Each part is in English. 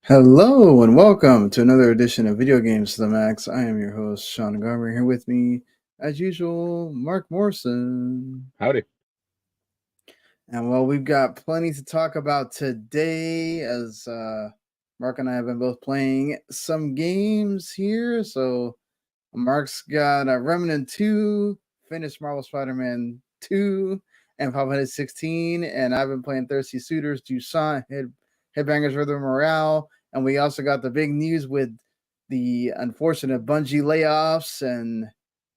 Hello and welcome to another edition of Video Games to the Max. I am your host, Sean and Marc. Here with me, as usual, Mark Morrison. Howdy. And well, we've got plenty to talk about today as Mark and I have been both playing some games here. So Mark's got Remnant 2, finished Marvel Spider-Man 2, and Final Fantasy 16. And I've been playing Thirsty Suitors, Jusant, Headbangers, Rhythm Royale. And we also got the big news with the unfortunate Bungie layoffs and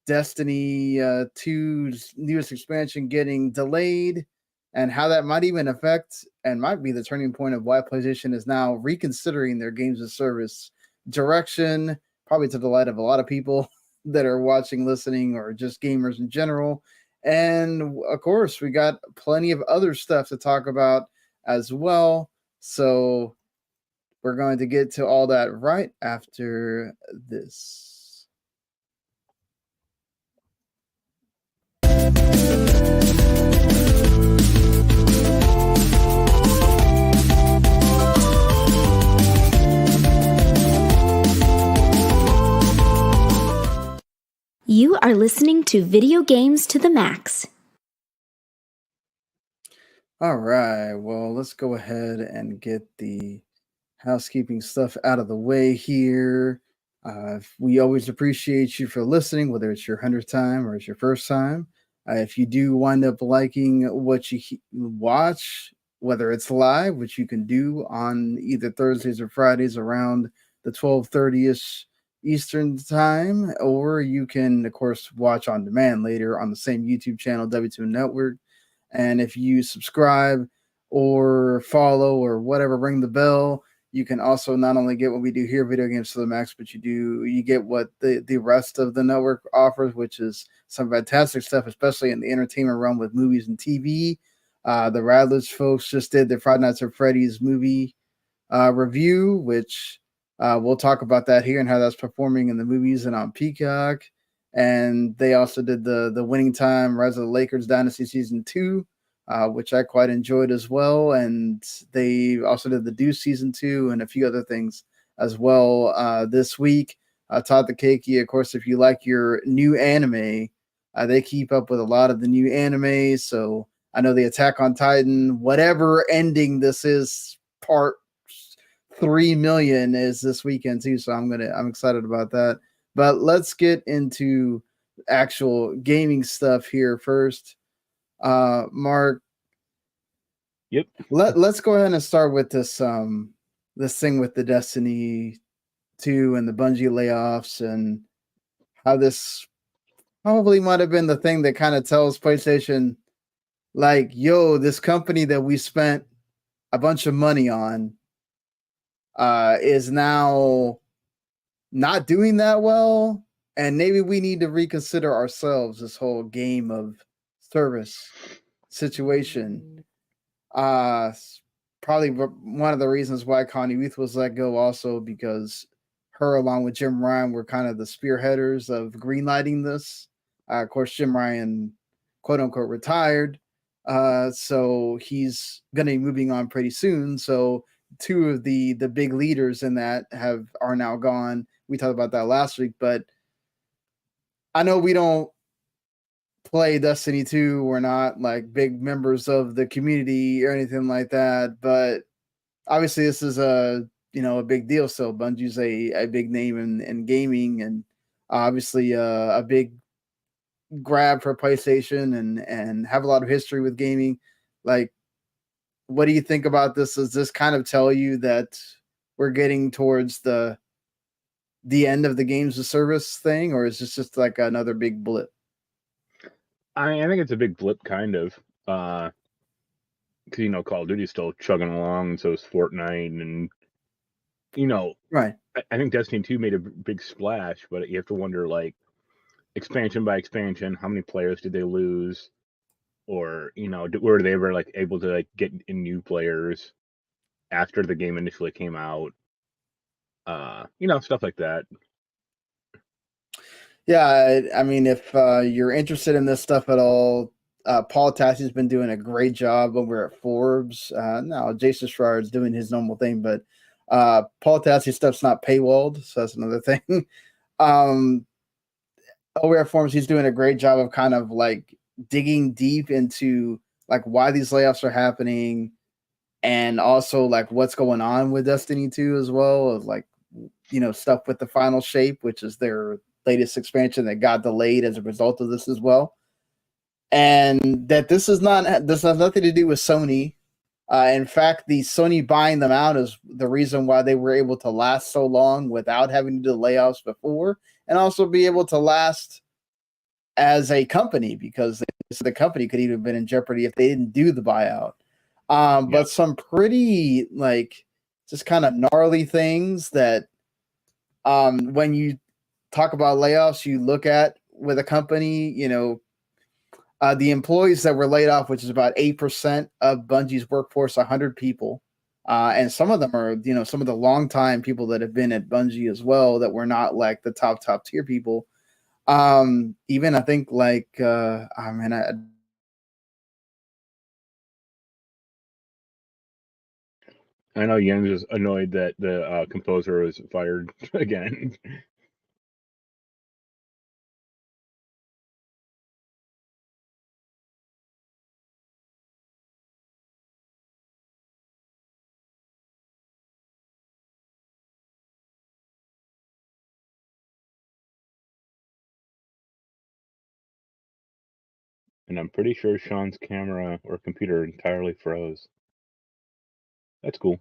Destiny 2's newest expansion getting delayed, and how that might even affect and might be the turning point of why PlayStation is now reconsidering their games of service direction, probably to the delight of a lot of people that are watching, listening, or just gamers in general. And of course, we got plenty of other stuff to talk about as well. So we're going to get to all that right after this. You are listening to Video Games to the Max. All right, well, let's go ahead and get the housekeeping stuff out of the way here. We always appreciate you for listening, whether it's your 100th time or it's your first time. If you do wind up liking what you watch, whether it's live, which you can do on either Thursdays or Fridays around the 12:30ish Eastern time, or you can, of course, watch on demand later on the same YouTube channel, W2 Network. And if you subscribe or follow or whatever, ring the bell, you can also not only get what we do here, Video Games to the Max, but you get what the rest of the network offers, which is some fantastic stuff, especially in the entertainment realm with movies and TV. The Radlers folks just did the Friday Nights at Freddy's movie review, which we'll talk about that here and how that's performing in the movies and on Peacock. And they also did the Winning Time Rise of the Lakers Dynasty Season 2, which I quite enjoyed as well. And they also did the Deuce Season 2 and a few other things as well this week. Todd the Keiki, of course, if you like your new anime, they keep up with a lot of the new anime. So I know the Attack on Titan, whatever ending this is, part 3 million is this weekend too. So I'm excited about that. But let's get into actual gaming stuff here first. Mark. Yep. Let's go ahead and start with this thing with the Destiny 2 and the Bungie layoffs, and how this probably might have been the thing that kind of tells PlayStation, like, yo, this company that we spent a bunch of money on is now not doing that well, and maybe we need to reconsider ourselves this whole game of service situation. Probably one of the reasons why Connie Youth was let go, also because her along with Jim Ryan were kind of the spearheaders of greenlighting this. Of course, Jim Ryan, quote unquote, retired, so he's going to be moving on pretty soon. So two of the big leaders in that are now gone. We talked about that last week, but I know we don't play Destiny 2. We're not like big members of the community or anything like that, but obviously this is a big deal. So Bungie's a big name in gaming, and obviously a big grab for PlayStation and have a lot of history with gaming. Like, what do you think about this? Does this kind of tell you that we're getting towards the end of the games of service thing, or is this just like another big blip? I think it's a big blip, kind of. Because, Call of Duty's still chugging along, and so is Fortnite. And, Right. I think Destiny 2 made a big splash, but you have to wonder, like, expansion by expansion, how many players did they lose? Or, were they ever, like, able to, like, get in new players after the game initially came out? Stuff like that. Yeah, I mean, if you're interested in this stuff at all, Paul Tassi's been doing a great job over at Forbes. Now, Jason Schreier's doing his normal thing, but Paul Tassi stuff's not paywalled, so that's another thing. OER Forms, he's doing a great job of kind of like digging deep into like why these layoffs are happening, and also like what's going on with Destiny 2 as well, of like, you know, stuff with the Final Shape, which is their latest expansion that got delayed as a result of this as well. And that this has nothing to do with Sony. In fact, the Sony buying them out is the reason why they were able to last so long without having to do layoffs before, and also be able to last as a company, because the company could even have been in jeopardy if they didn't do the buyout. But some pretty like just kind of gnarly things that when you talk about layoffs, you look at with a company, you know, the employees that were laid off, which is about 8% of Bungie's workforce, 100 people. And some of them are, you know, some of the longtime people that have been at Bungie as well, that were not like the top tier people. Even I think like, I mean, I know Jens is annoyed that the composer was fired again. And I'm pretty sure Sean's camera or computer entirely froze. That's cool.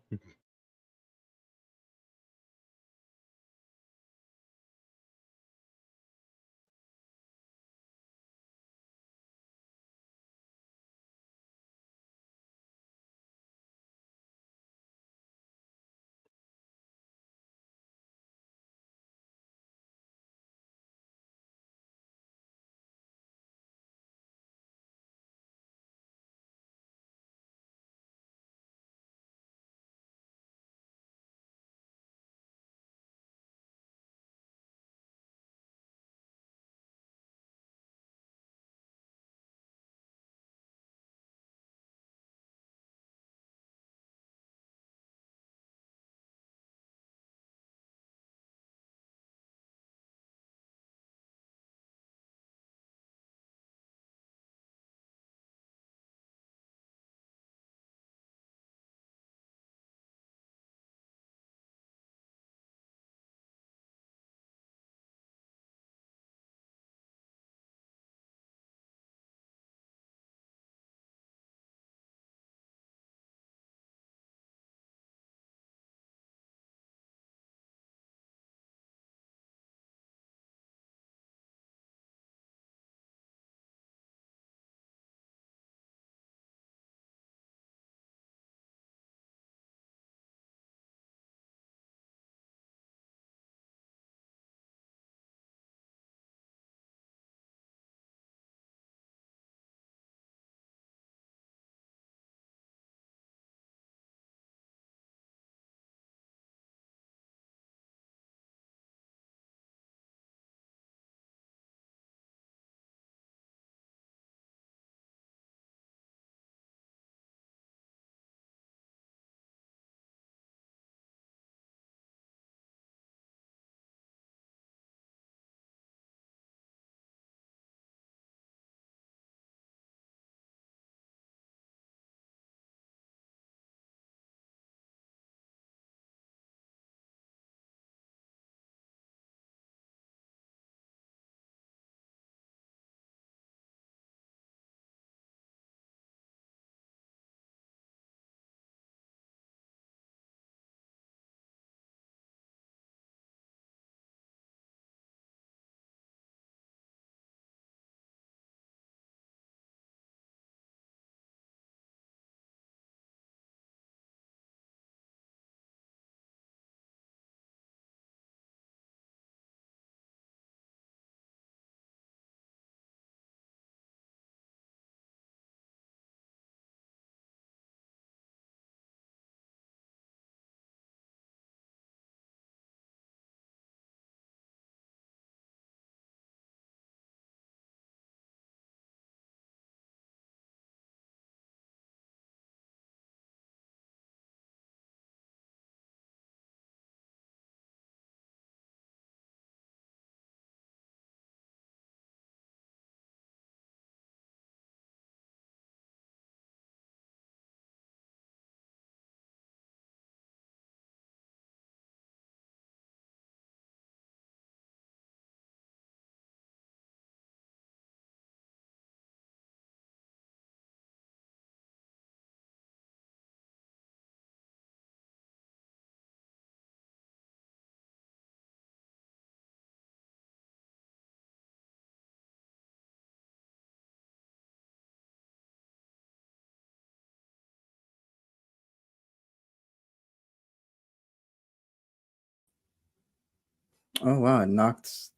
Oh wow, it knocked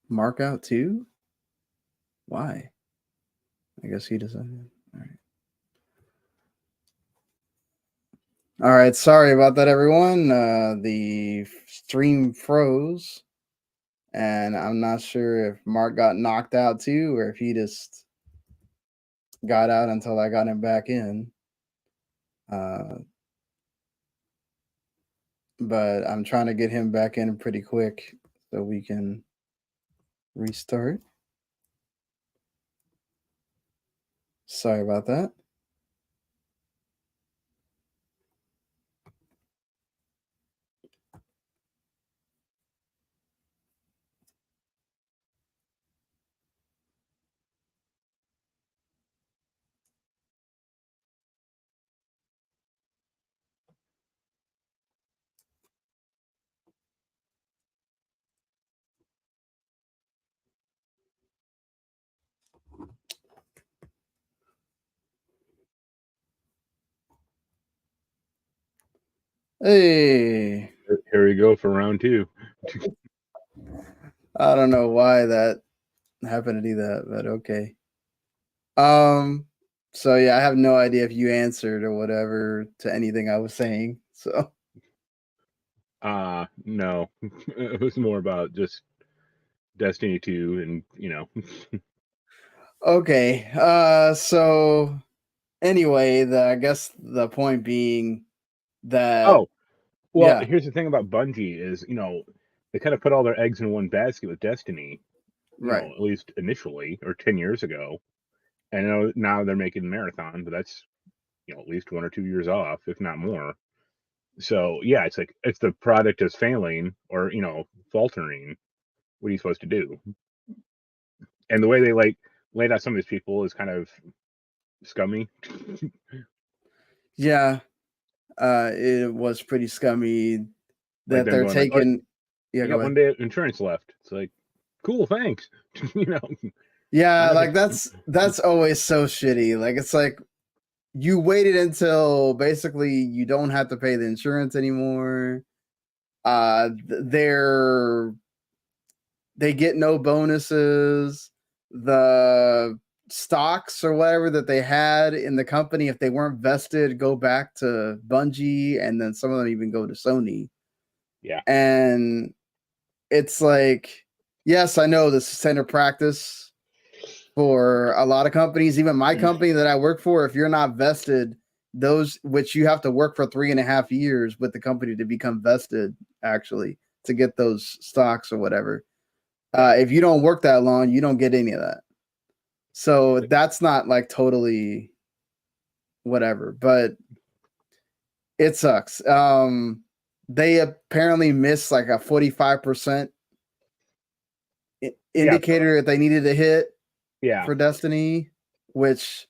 Marc out too. Why? I guess he decided. All right. Sorry about that, everyone. The stream froze, and I'm not sure if Marc got knocked out too, or if he just got out until I got him back in. But I'm trying to get him back in pretty quick so we can restart. Sorry about that. Hey, Here we go for round 2. I don't know why that happened to do that, but okay. So yeah, I have no idea if you answered or whatever to anything I was saying. So No. It was more about just Destiny 2 and, okay. So anyway, I guess the point being that Oh, well, yeah, here's the thing about Bungie is, they kind of put all their eggs in one basket with Destiny, right. at least initially or 10 years ago. And now they're making Marathon, but that's, at least 1 or 2 years off, if not more. So, yeah, it's like if the product is failing or, faltering, what are you supposed to do? And the way they laid out some of these people is kind of scummy. Yeah. It was pretty scummy Like that them they're going like, "Oh, taking you go got 1 ahead. day of insurance left." It's like, cool, thanks. Yeah, I'm not like that's always so shitty. Like it's like you waited until basically you don't have to pay the insurance anymore. They get no bonuses. The stocks or whatever that they had in the company, if they weren't vested, go back to Bungie, and then some of them even go to Sony. Yeah. And it's like, yes, I know this is standard practice for a lot of companies, even my company that I work for. If you're not vested, those which you have to work for 3.5 years with the company to become vested, actually, to get those stocks or whatever. If you don't work that long, you don't get any of that. So that's not like totally whatever, but it sucks. They apparently missed like a 45% indicator that they needed to hit for Destiny, which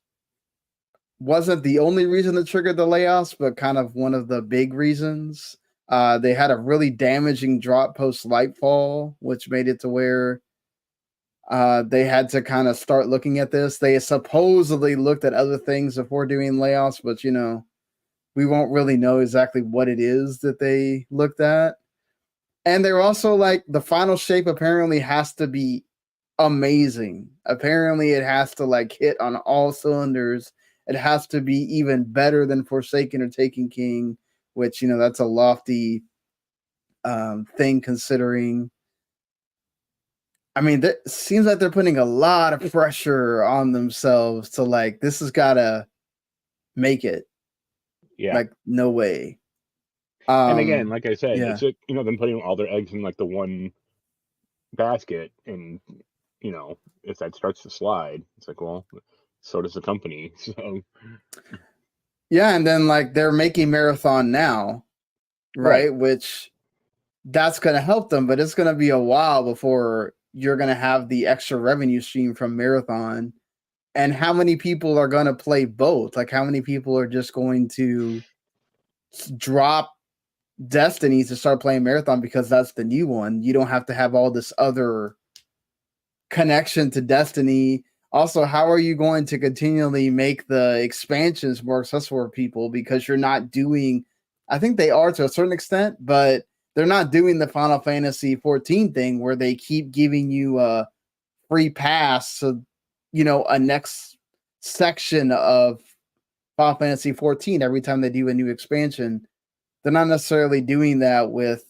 wasn't the only reason that triggered the layoffs, but kind of one of the big reasons. They had a really damaging drop post Lightfall, which made it to where they had to kind of start looking at this. They supposedly looked at other things before doing layoffs, but we won't really know exactly what it is that they looked at. And they're also like, the final shape apparently has to be amazing. Apparently it has to like hit on all cylinders. It has to be even better than Forsaken or Taken King, which that's a lofty thing considering. I mean, it seems like they're putting a lot of pressure on themselves to like, this has got to make it. Yeah. Like, no way. And again, like I said, yeah. it's like, them putting all their eggs in like the one basket, and if that starts to slide, it's like, well, so does the company. So Yeah, and then like they're making Marathon now, right? Which that's going to help them, but it's going to be a while before you're going to have the extra revenue stream from Marathon. And how many people are going to play both? Like, how many people are just going to drop Destiny to start playing Marathon because that's the new one? You don't have to have all this other connection to Destiny. Also, how are you going to continually make the expansions more accessible for people because you're not doing? I think they are to a certain extent, but they're not doing the Final Fantasy 14 thing where they keep giving you a free pass to, a next section of Final Fantasy 14 every time they do a new expansion. They're not necessarily doing that with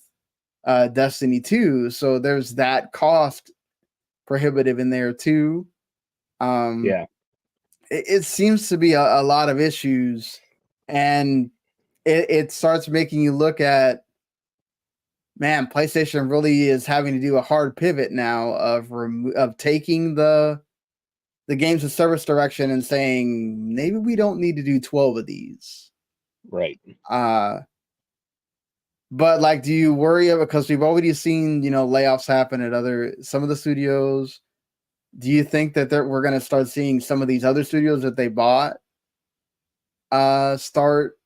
Destiny 2. So there's that cost prohibitive in there too. It seems to be a lot of issues, and it starts making you look at, man, PlayStation really is having to do a hard pivot now of taking the games of service direction and saying maybe we don't need to do 12 of these. Right. But like, do you worry because we've already seen, layoffs happen at some of the studios? Do you think that we're going to start seeing some of these other studios that they bought start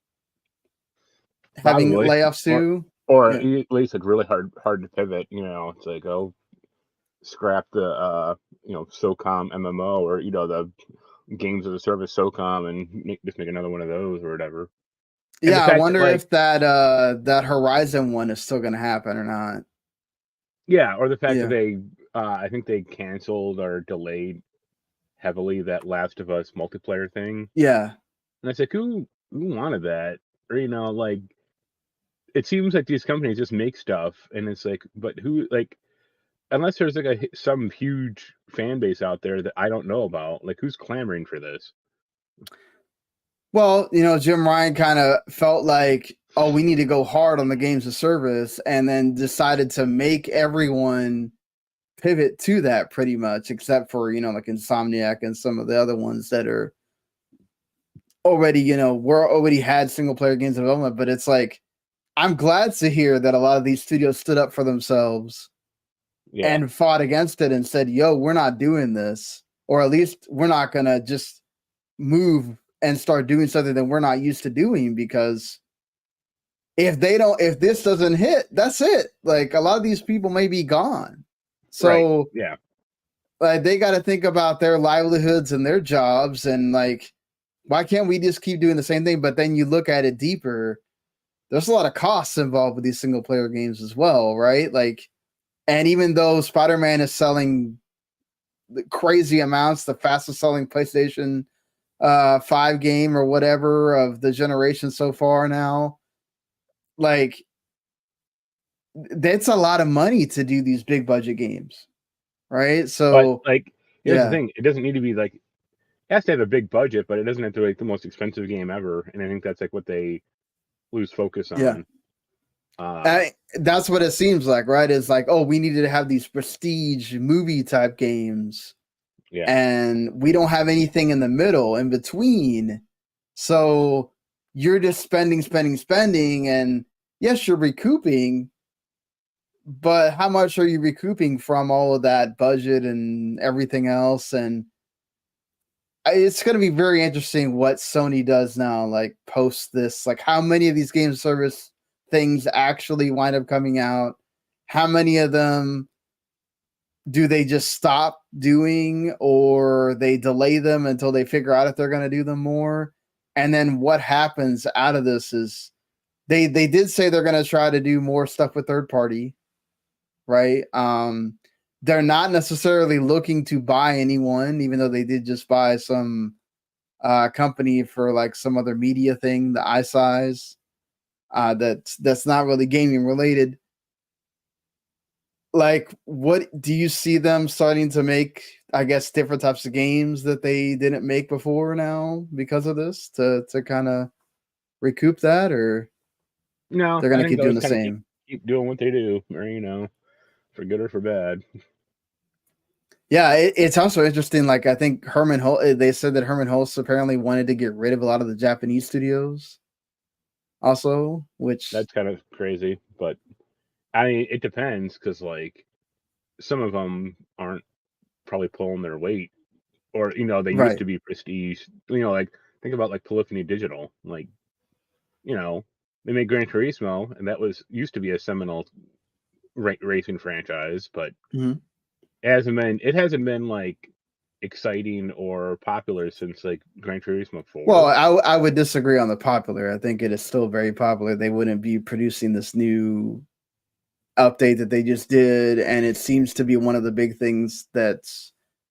having layoffs too? Or at least it's really hard to pivot. It's like, scrap the SOCOM MMO, or the games as a service SOCOM, and just make another one of those or whatever. Yeah, I wonder if that Horizon one is still going to happen or not. Yeah, or the fact that they, I think they canceled or delayed heavily that Last of Us multiplayer thing. Yeah, and it's like, who wanted that? Or like, it seems like these companies just make stuff, and it's like, but who, like, unless there's like some huge fan base out there that I don't know about, like, who's clamoring for this? Well, Jim Ryan kind of felt like, oh, we need to go hard on the games of service, and then decided to make everyone pivot to that pretty much, except for, like Insomniac and some of the other ones that are already, we're already had single player games development. But it's like, I'm glad to hear that a lot of these studios stood up for themselves and fought against it and said, yo, we're not doing this, or at least we're not going to just move and start doing something that we're not used to doing, because if this doesn't hit, that's it. Like, a lot of these people may be gone. So like, they got to think about their livelihoods and their jobs, and like, why can't we just keep doing the same thing? But then you look at it deeper, there's a lot of costs involved with these single player games as well, right? Like, and even though Spider-Man is selling crazy amounts, the fastest selling PlayStation 5 game or whatever of the generation so far now, like, that's a lot of money to do these big budget games, right? So, but, like, here's the thing: it doesn't need to be like, it has to have a big budget, but it doesn't have to be like the most expensive game ever. And I think that's like what they lose focus on. That's what it seems like, right? It's like, oh, we needed to have these prestige movie type games. Yeah. And we don't have anything in the middle, in between. So you're just spending. And yes, you're recouping, but how much are you recouping from all of that budget and everything else? And it's going to be very interesting what Sony does now, like, post this, like, how many of these game service things actually wind up coming out? How many of them do they just stop doing, or they delay them until they figure out if they're going to do them more? And then what happens out of this is they did say they're going to try to do more stuff with third party, right? They're not necessarily looking to buy anyone, even though they did just buy some company for like some other media thing, the iSize, that's not really gaming related. Like, what do you see them starting to make, I guess, different types of games that they didn't make before now because of this, to kind of recoup that? Or no, they're going to keep doing the same? Keep doing what they do, or, for good or for bad. Yeah, it's also interesting. Like, I think they said that Herman Hulst apparently wanted to get rid of a lot of the Japanese studios also, which... That's kind of crazy, but I mean, it depends, because like, some of them aren't probably pulling their weight, or they used to be prestige. Like, think about like Polyphony Digital. Like, they made Gran Turismo, and that used to be a seminal racing franchise, but it hasn't been like exciting or popular since like Gran Turismo 4. Well, I would disagree on the popular. I think it is still very popular. They wouldn't be producing this new update that they just did, and it seems to be one of the big things that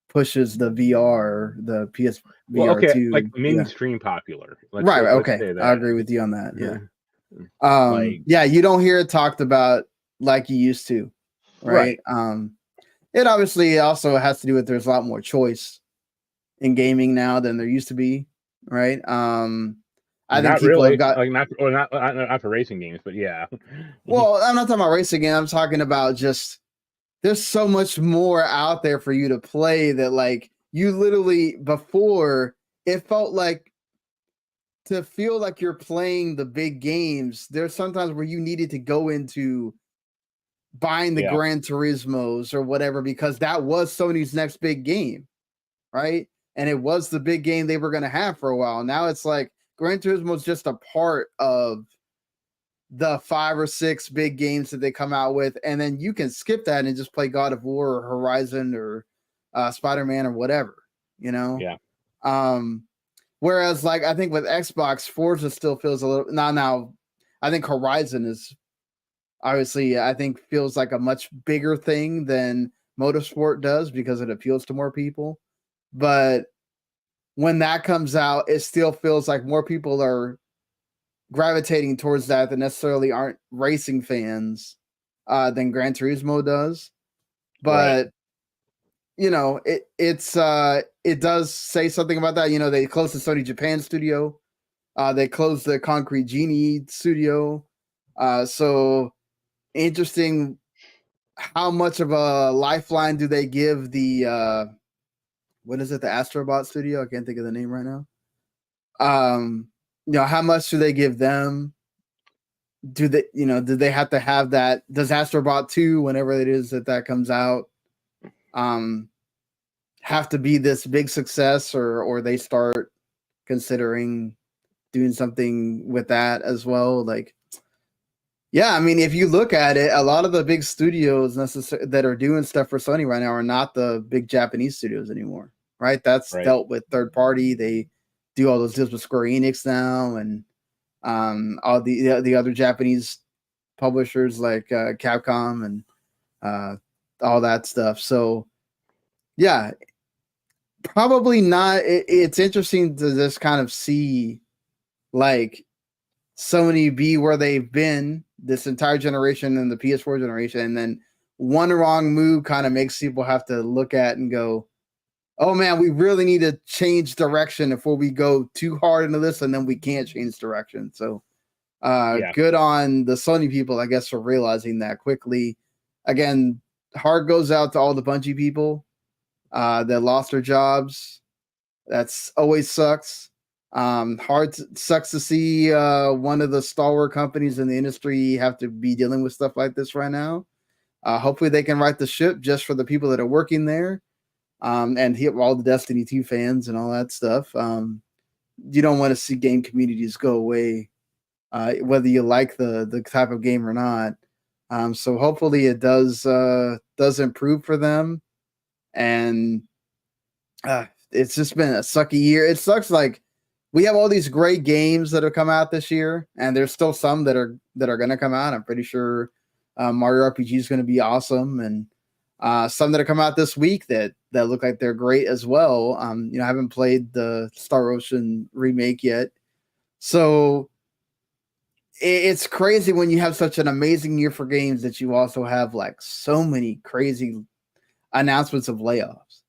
pushes the VR, the PS Well, okay, VR2. like Yeah. mainstream popular. Let's Right. say, let's Okay. say I that. agree with you on that. Yeah. Like, Yeah, you don't hear it talked about like you used to, right? It obviously also has to do with there's a lot more choice in gaming now than there used to be, right? I think not people have really, got like not for racing games, but yeah. well, I'm not talking about racing again. I'm talking about just there's so much more out there for you to play that like you literally before it felt like to feel like you're playing the big games, there's sometimes where you needed to go into buying the Yeah. Gran Turismos or whatever because that was Sony's next big game, right? And it was the big game they were going to have for a while. Now it's like Gran Turismo is just a part of the 5 or 6 big games that they come out with, and then you can skip that and just play God of War or Horizon or Spider-Man or whatever, you know? Yeah. Whereas like I think with Xbox, Forza still feels a little now I think Horizon is obviously I think feels like a much bigger thing than Motorsport does because it appeals to more people. But when that comes out, it still feels like more people are gravitating towards that necessarily aren't racing fans than Gran Turismo does. But you know, it does say something about that. You know, they closed the Sony Japan studio. They closed the Concrete Genie studio. So interesting. How much of a lifeline do they give the what is it, the Astrobot studio? I can't think of the name right now. You know, how much do they give them? Do they, you know, do they have to have that? Does Astrobot 2, whenever it is that comes out, have to be this big success, or they start considering doing something with that as well? Like, yeah, I mean, if you look at it, a lot of the big studios that are doing stuff for Sony right now are not the big Japanese studios anymore, right? That's dealt with third party. They do all those deals with Square Enix now, and all the other Japanese publishers like Capcom and all that stuff. So, yeah, probably not. It's interesting to just kind of see like Sony be where they've been this entire generation and the PS4 generation, and then one wrong move kind of makes people have to look at and go, "Oh man, we really need to change direction before we go too hard into this, and then we can't change direction." So, good on the Sony people, I guess, for realizing that quickly. Again, heart goes out to all the Bungie people that lost their jobs. That's always sucks. Sucks to see one of the stalwart companies in the industry have to be dealing with stuff like this right now. Hopefully they can right the ship just for the people that are working there, and all the Destiny 2 fans and all that stuff. You don't want to see game communities go away, whether you like the type of game or not. So hopefully it does improve for them. And it's just been a sucky year. It sucks. Like we have all these great games that have come out this year, and there's still some that are going to come out. I'm pretty sure Mario RPG is going to be awesome, and some that have come out this week that look like they're great as well. You know, I haven't played the Star Ocean remake yet, so it's crazy when you have such an amazing year for games that you also have like so many crazy announcements of layoffs.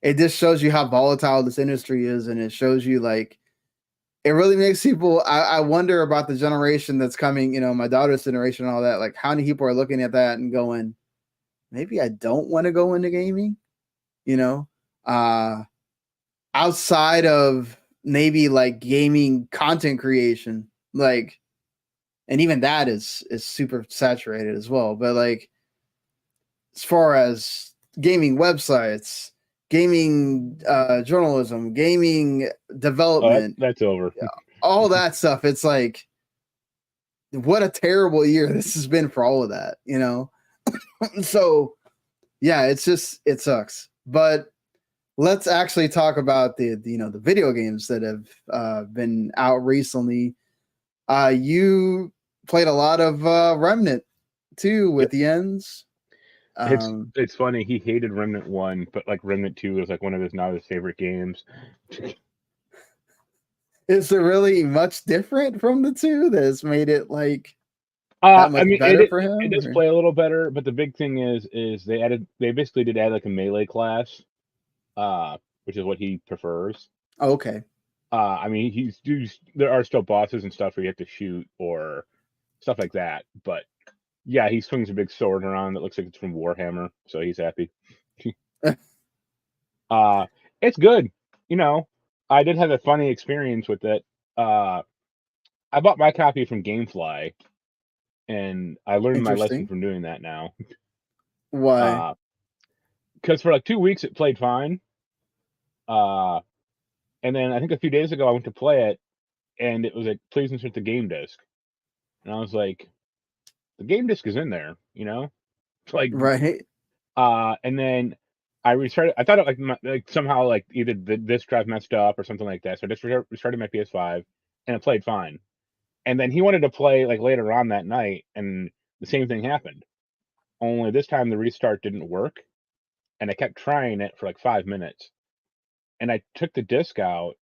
It just shows you how volatile this industry is, and it shows you like it really makes people. I wonder about the generation that's coming. You know, my daughter's generation and all that. Like, how many people are looking at that and going, maybe I don't want to go into gaming. You know, outside of maybe like gaming content creation, like, and even that is super saturated as well. But like, as far as gaming websites, gaming journalism, gaming development, that's over. all that stuff. It's like, what a terrible year this has been for all of that, you know? So, yeah, it's just, it sucks. But let's actually talk about the video games that have been out recently. You played a lot of Remnant too with Jens. It's funny. He hated Remnant 1, but like Remnant 2 is like one of his favorite games. Is there really much different from the two that's made it like that much better for him? It does play a little better, but the big thing is they basically did add like a melee class, which is what he prefers. Oh, okay. I mean, there are still bosses and stuff where you have to shoot or stuff like that, but yeah, he swings a big sword around that looks like it's from Warhammer, so he's happy. It's good. You know, I did have a funny experience with it. I bought my copy from GameFly, and I learned my lesson Interesting. from doing that now. Why? Because for like 2 weeks it played fine. And then I think a few days ago I went to play it, and it was like, please insert the game disc. And I was like, the game disc is in there, you know? Like, Right. and then I restarted. I thought it like somehow like either the disk drive messed up or something like that. So I just restarted my PS5, and it played fine. And then he wanted to play like later on that night, and the same thing happened. Only this time the restart didn't work, and I kept trying it for like 5 minutes. And I took the disc out,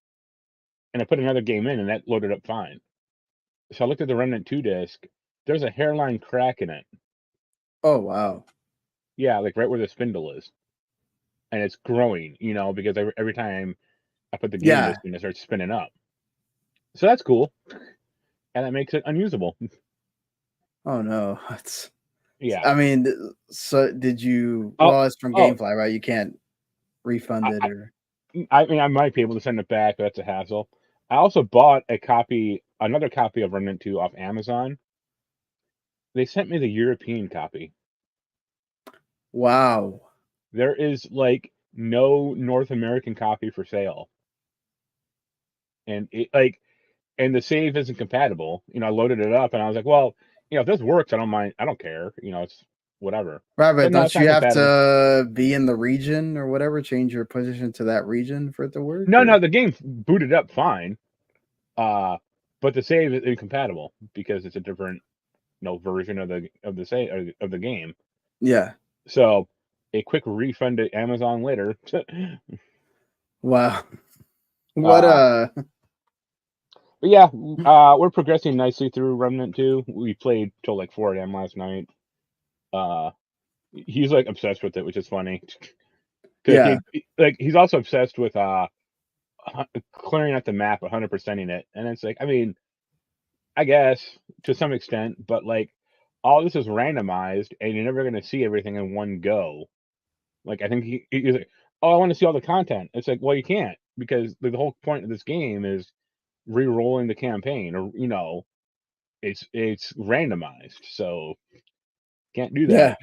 and I put another game in, and that loaded up fine. So I looked at the Remnant 2 disc. There's a hairline crack in it. Oh, wow. Yeah, like right where the spindle is. And it's growing, you know, because every time I put the game disc in, it starts spinning up. So that's cool. And that makes it unusable. Oh, no. That's... Yeah. I mean, so did you... Well, it's from GameFly, right? You can't refund it or... I mean, I might be able to send it back, but that's a hassle. I also bought another copy of Remnant 2 off Amazon. They sent me the European copy. Wow. There is like no North American copy for sale. And and the save isn't compatible. You know, I loaded it up and I was like, well, you know, if this works, I don't mind. I don't care. You know, it's whatever. Right, but no, don't you have to be in the region or whatever, change your position to that region for it to work? No, the game booted up fine. But the save is incompatible because it's a different, version of the save of the game. Yeah. So a quick refund to Amazon later. Wow. What But yeah, we're progressing nicely through Remnant 2. We played till like 4 a.m. last night. He's like obsessed with it, which is funny. Yeah. He's also obsessed with clearing out the map, 100%ing it, and it's like, I mean, I guess to some extent, but like all this is randomized, and you're never gonna see everything in one go. Like I think he's like, oh, I want to see all the content. It's like, well, you can't, because the whole point of this game is re-rolling the campaign, or it's randomized, so can't do that.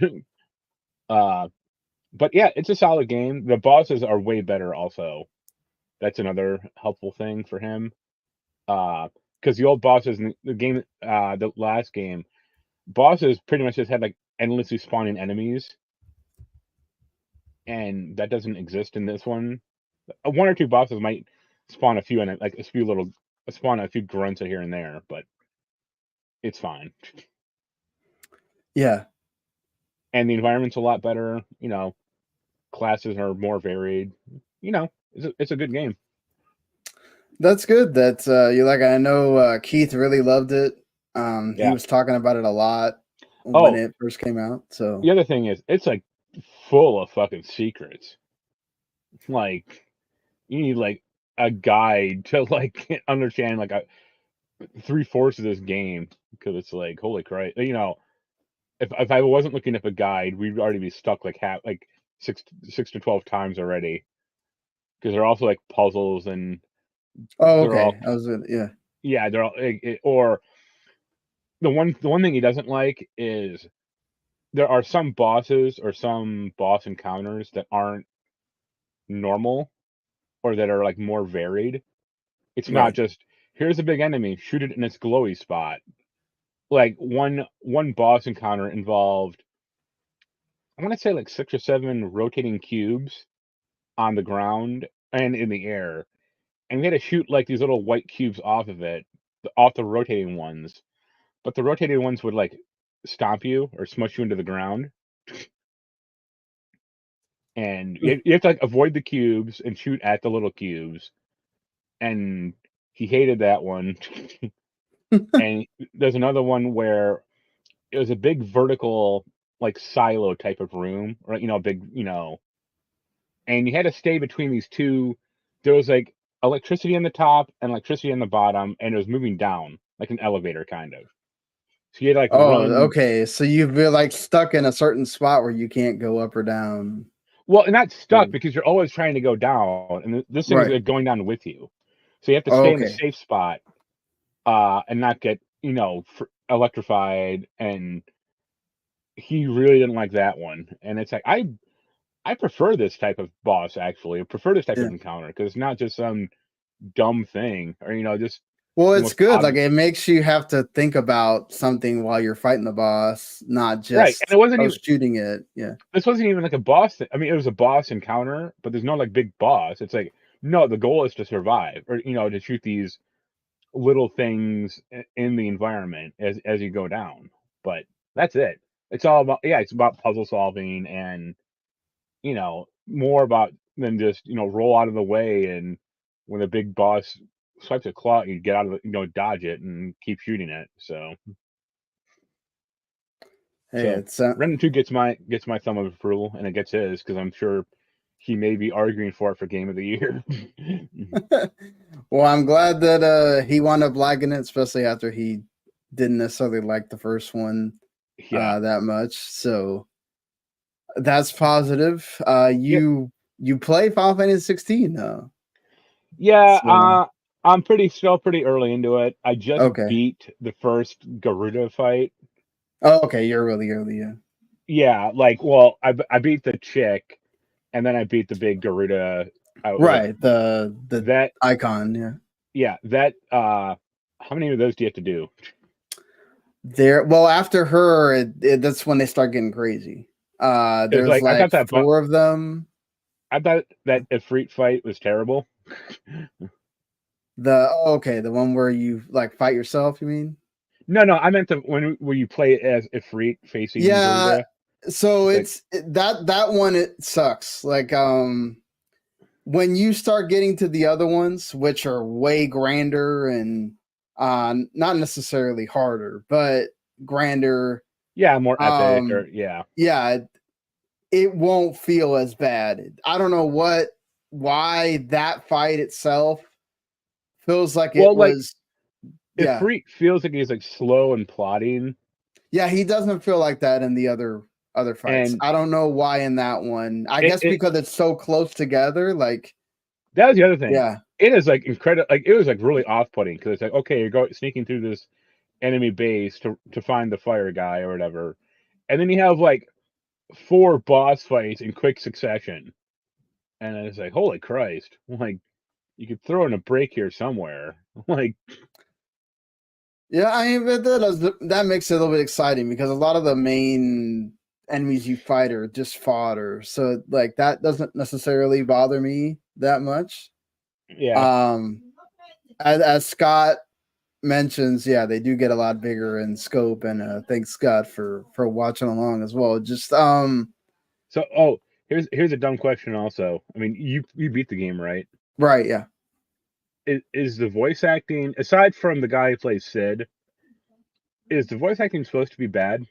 But yeah, it's a solid game. The bosses are way better also. That's another helpful thing for him. Because the old bosses in the game, the last game, bosses pretty much just had like endlessly spawning enemies, and that doesn't exist in this one. One or two bosses might spawn a few, and like spawn a few grunts here and there, but it's fine. Yeah. And the environment's a lot better. You know, classes are more varied. You know, it's a good game. That's good. That's you like. I know Keith really loved it. He was talking about it a lot when it first came out. So the other thing is, it's like full of fucking secrets. Like you need like a guide to like understand like 3/4 of this game, because it's like, holy Christ, you know. If I wasn't looking up a guide, we'd already be stuck like 6 to 12 times already, because they're also like puzzles, and okay. they're all or the one thing he doesn't like is there are some bosses or some boss encounters that aren't normal, or that are like more varied. It's not just, here's a big enemy, shoot it in its glowy spot. Like one boss encounter involved, I want to say like 6 or 7 rotating cubes on the ground and in the air, and we had to shoot like these little white cubes off of it, off the rotating ones. but the rotating ones would like stomp you or smush you into the ground. And you have to like avoid the cubes and shoot at the little cubes. And he hated that one. And there's another one where it was a big vertical like silo type of room, or big, and you had to stay between these two. There was like electricity on the top and electricity on the bottom, and it was moving down like an elevator kind of. So you had to like Oh, run. okay. So you've been like stuck in a certain spot where you can't go up or down. Well, and not stuck because you're always trying to go down, and this thing is Right. going down with you. So you have to stay in the Okay. safe spot, and not get electrified. And he really didn't like that one. And it's like I prefer this type of boss, actually. I prefer this type Yeah. of encounter because it's not just some dumb thing or just Well, the it's most good. odd. Like it makes you have to think about something while you're fighting the boss, not Right. And just it wasn't even shooting it. Yeah. this wasn't even like a boss thing. I mean, it was a boss encounter, but there's no like big boss. It's like, no, the goal is to survive or to shoot these little things in the environment as you go down. But that's it. It's all about it's about puzzle solving and more about than just roll out of the way, and when a big boss swipes a claw, you get out of the dodge it and keep shooting it. So Hey, it's Remnant 2 gets my thumb of approval, and it gets his because I'm sure he may be arguing for it for Game of the Year. well, I'm glad that he wound up liking it, especially after he didn't necessarily like the first one that much. So that's positive. You play Final Fantasy 16 now? Yeah, So, I'm still pretty early into it. I just beat the first Garuda fight. Oh, okay, you're really early, yeah. Yeah, like, well, I beat the chick, and then I beat the big Garuda. Right, the that icon, yeah. Yeah, that. How many of those do you have to do? Well, after her, that's when they start getting crazy. There's like I thought that 4 of them. I thought that Ifrit fight was terrible. The one where you like fight yourself, you mean? No, I meant the one where you play as Ifrit facing Garuda. So that one, it sucks. Like when you start getting to the other ones, which are way grander and not necessarily harder, but grander. Yeah, more epic Yeah, it won't feel as bad. I don't know why that fight itself feels like it was. Yeah, Ifrit feels like he's like slow and plotting. Yeah, he doesn't feel like that in the other fights. And I don't know why in that one. I guess because it's so close together. Like that was the other thing. Yeah, it is like incredible. Like it was like really off-putting because it's like, okay, you're sneaking through this enemy base to find the fire guy or whatever, and then you have like 4 boss fights in quick succession, and it's like, holy Christ! Like you could throw in a break here somewhere. Like, yeah, I mean, but that makes it a little bit exciting because a lot of the main enemies you fight are just fodder, so like that doesn't necessarily bother me that much. Yeah. As Scott mentions, yeah, they do get a lot bigger in scope, and thanks Scott for watching along as well. Just So here's a dumb question also. I mean, you beat the game, right? Right, yeah. Is the voice acting, aside from the guy who plays Sid, is the voice acting supposed to be bad?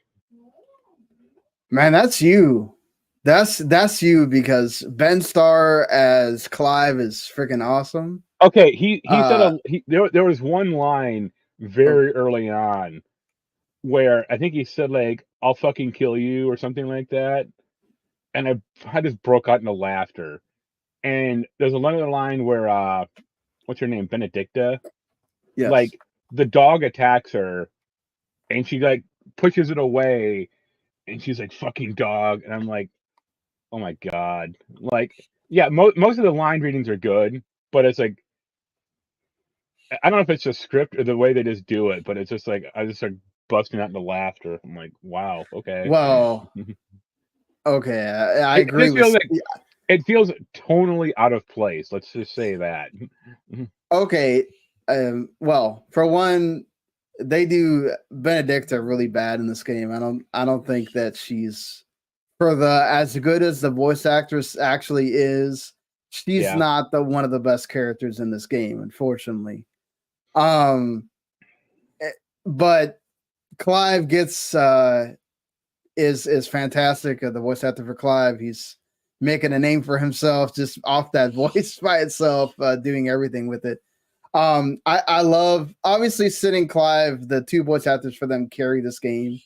Man, that's you. That's you because Ben Starr as Clive is freaking awesome. Okay, he said there was one line very early on where I think he said like, "I'll fucking kill you" or something like that, and I just broke out into laughter. And there's another line where what's her name, Benedicta? Yes. Like the dog attacks her, and she like pushes it away, and she's like, "Fucking dog," and I'm like, oh my god. Like, yeah, most of the line readings are good, but it's like, I don't know if it's just script or the way they just do it, but it's just like I just start busting out into laughter. I'm like, wow, okay. Well, okay, I agree with. It feels tonally out of place. Let's just say that. Okay, well, for one, they do Benedicta really bad in this game. I don't think that she's for the as good as the voice actress actually is. She's Yeah. not the one of the best characters in this game, unfortunately. Um, but Clive gets is fantastic. The voice actor for Clive, he's making a name for himself just off that voice by itself, doing everything with it. I love obviously Sid and Clive, the two voice actors for them carry this game.